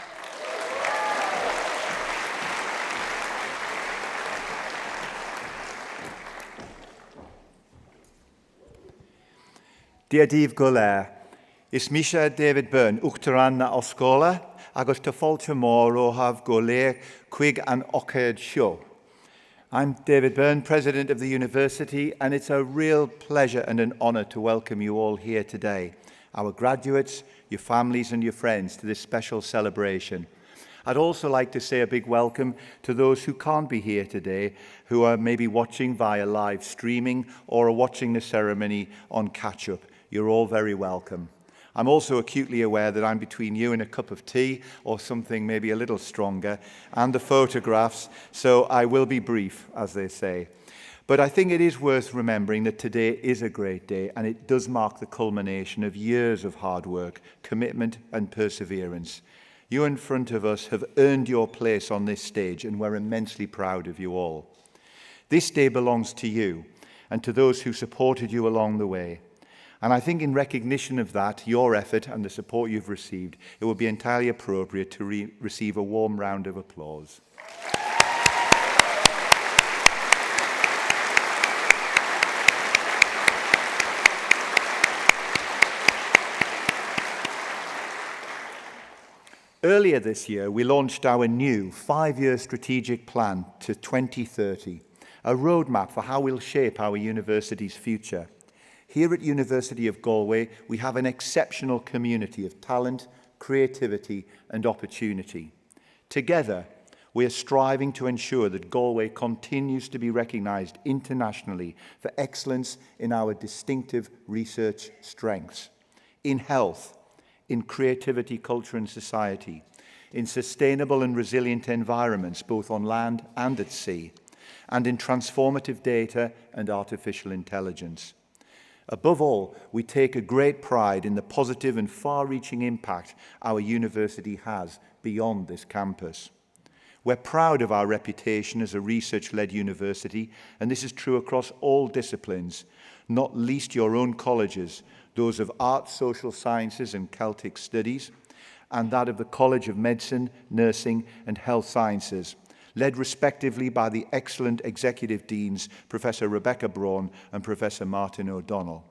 Diadív Goler, is Misha David Byrne, Uchtaran na Oscola, agus ta fáilte mór ó have Goler Quig an Ochad Show. I'm David Byrne, President of the University, and it's a real pleasure and an honour to welcome you all here today, our graduates, your families and your friends, to this special celebration. I'd also like to say a big welcome to those who can't be here today, who are maybe watching via live streaming or are watching the ceremony on catch-up. You're all very welcome. I'm also acutely aware that I'm between you and a cup of tea or something maybe a little stronger and the photographs, so I will be brief, as they say. But I think it is worth remembering that today is a great day and it does mark the culmination of years of hard work, commitment and perseverance. You in front of us have earned your place on this stage and we're immensely proud of you all. This day belongs to you and to those who supported you along the way. And I think in recognition of that, your effort and the support you've received, it would be entirely appropriate to receive a warm round of applause. Earlier this year, we launched our new 5-year strategic plan to 2030, a roadmap for how we'll shape our university's future. Here at University of Galway, we have an exceptional community of talent, creativity and opportunity. Together, we are striving to ensure that Galway continues to be recognised internationally for excellence in our distinctive research strengths, in health, in creativity, culture and society, in sustainable and resilient environments, both on land and at sea, and in transformative data and artificial intelligence. Above all, we take a great pride in the positive and far-reaching impact our university has beyond this campus. We're proud of our reputation as a research-led university, and this is true across all disciplines, not least your own colleges, those of Arts, Social Sciences and Celtic Studies, and that of the College of Medicine, Nursing and Health Sciences, led respectively by the excellent Executive Deans, Professor Rebecca Braun and Professor Martin O'Donnell.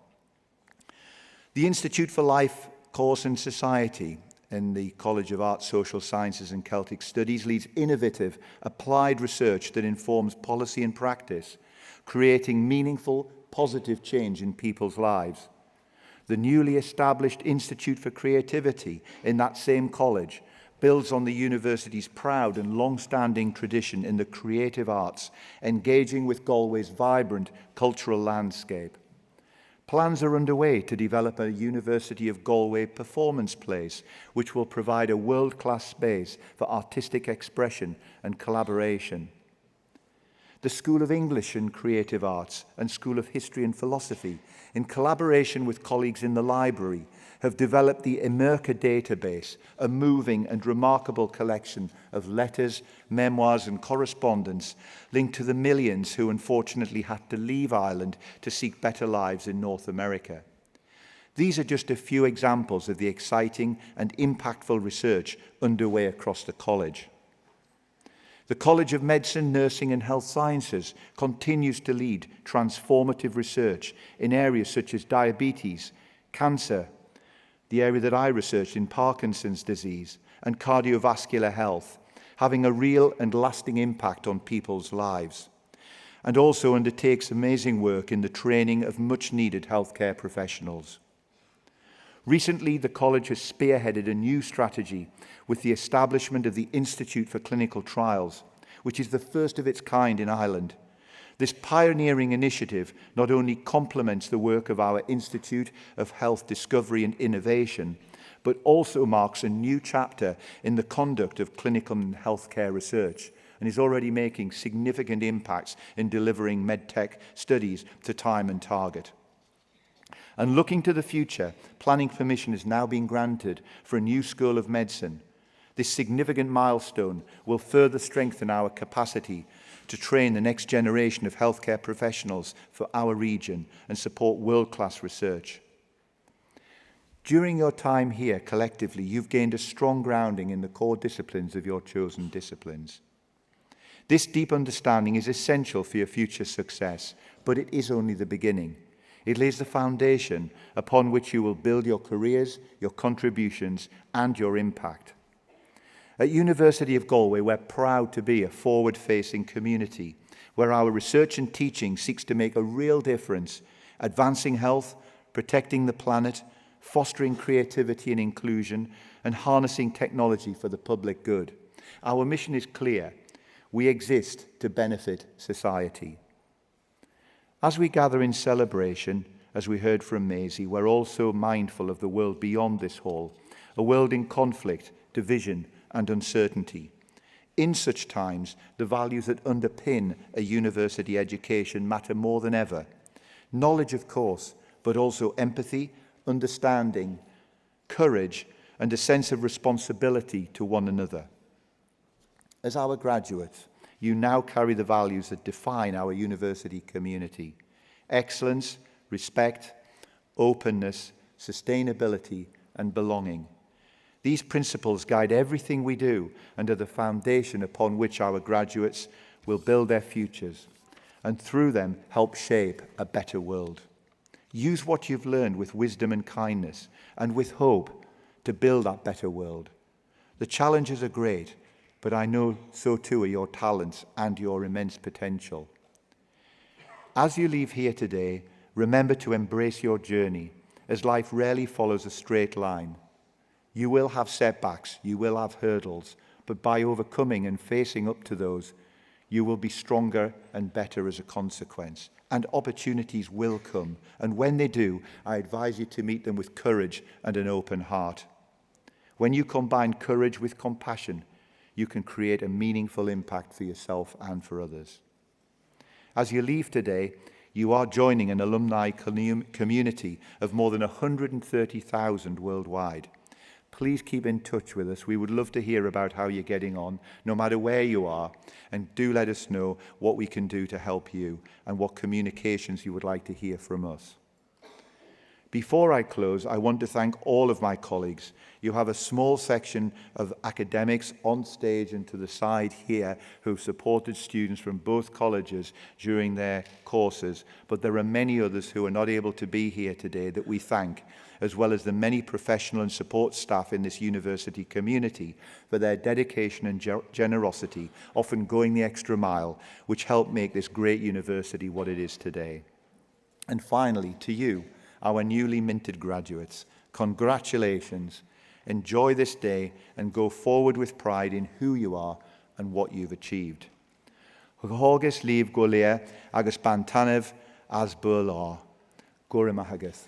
The Institute for Life Course and Society in the College of Arts, Social Sciences and Celtic Studies leads innovative, applied research that informs policy and practice, creating meaningful, positive change in people's lives. The newly established Institute for Creativity in that same college builds on the university's proud and long-standing tradition in the creative arts, engaging with Galway's vibrant cultural landscape. Plans are underway to develop a University of Galway performance place, which will provide a world-class space for artistic expression and collaboration. the School of English and Creative Arts and School of History and Philosophy, in collaboration with colleagues in the library, have developed the Emerca database, a moving and remarkable collection of letters, memoirs and correspondence linked to the millions who unfortunately had to leave Ireland to seek better lives in North America. These are just a few examples of the exciting and impactful research underway across the college. The College of Medicine, Nursing and Health Sciences continues to lead transformative research in areas such as diabetes, cancer, the area that I researched in Parkinson's disease, and cardiovascular health, having a real and lasting impact on people's lives, and also undertakes amazing work in the training of much-needed healthcare professionals. Recently, the college has spearheaded a new strategy with the establishment of the Institute for Clinical Trials, which is the first of its kind in Ireland. This pioneering initiative not only complements the work of our Institute of Health Discovery and Innovation, but also marks a new chapter in the conduct of clinical and healthcare research, and is already making significant impacts in delivering medtech studies to time and target. And looking to the future, planning permission has now been granted for a new School of Medicine. This significant milestone will further strengthen our capacity to train the next generation of healthcare professionals for our region and support world-class research. During your time here, collectively, you've gained a strong grounding in the core disciplines of your chosen disciplines. This deep understanding is essential for your future success, but it is only the beginning. It lays the foundation upon which you will build your careers, your contributions, and your impact. At University of Galway, we're proud to be a forward-facing community where our research and teaching seeks to make a real difference, advancing health, protecting the planet, fostering creativity and inclusion, and harnessing technology for the public good. Our mission is clear. We exist to benefit society. As we gather in celebration, as we heard from Maisie, we're also mindful of the world beyond this hall, a world in conflict, division, and uncertainty. In such times, the values that underpin a university education matter more than ever. Knowledge, of course, but also empathy, understanding, courage, and a sense of responsibility to one another. As our graduates, you now carry the values that define our university community: excellence, respect, openness, sustainability, and belonging. These principles guide everything we do and are the foundation upon which our graduates will build their futures, and through them help shape a better world. Use what you've learned with wisdom and kindness, and with hope to build that better world. The challenges are great, but I know so too are your talents and your immense potential. As you leave here today, remember to embrace your journey, as life rarely follows a straight line. You will have setbacks, you will have hurdles, but by overcoming and facing up to those, you will be stronger and better as a consequence. And opportunities will come, and when they do, I advise you to meet them with courage and an open heart. When you combine courage with compassion, you can create a meaningful impact for yourself and for others. As you leave today, you are joining an alumni community of more than 130,000 worldwide. Please keep in touch with us. We would love to hear about how you're getting on, no matter where you are, and do let us know what we can do to help you and what communications you would like to hear from us. Before I close, I want to thank all of my colleagues. You have a small section of academics on stage and to the side here who've supported students from both colleges during their courses, but there are many others who are not able to be here today that we thank, as well as the many professional and support staff in this university community for their dedication and generosity, often going the extra mile, which help make this great university what it is today. And finally, to you, our newly minted graduates, congratulations. Enjoy this day and go forward with pride in who you are and what you've achieved. Hógus líb go léir agus bantanamh as bua lá. Gura maithagais.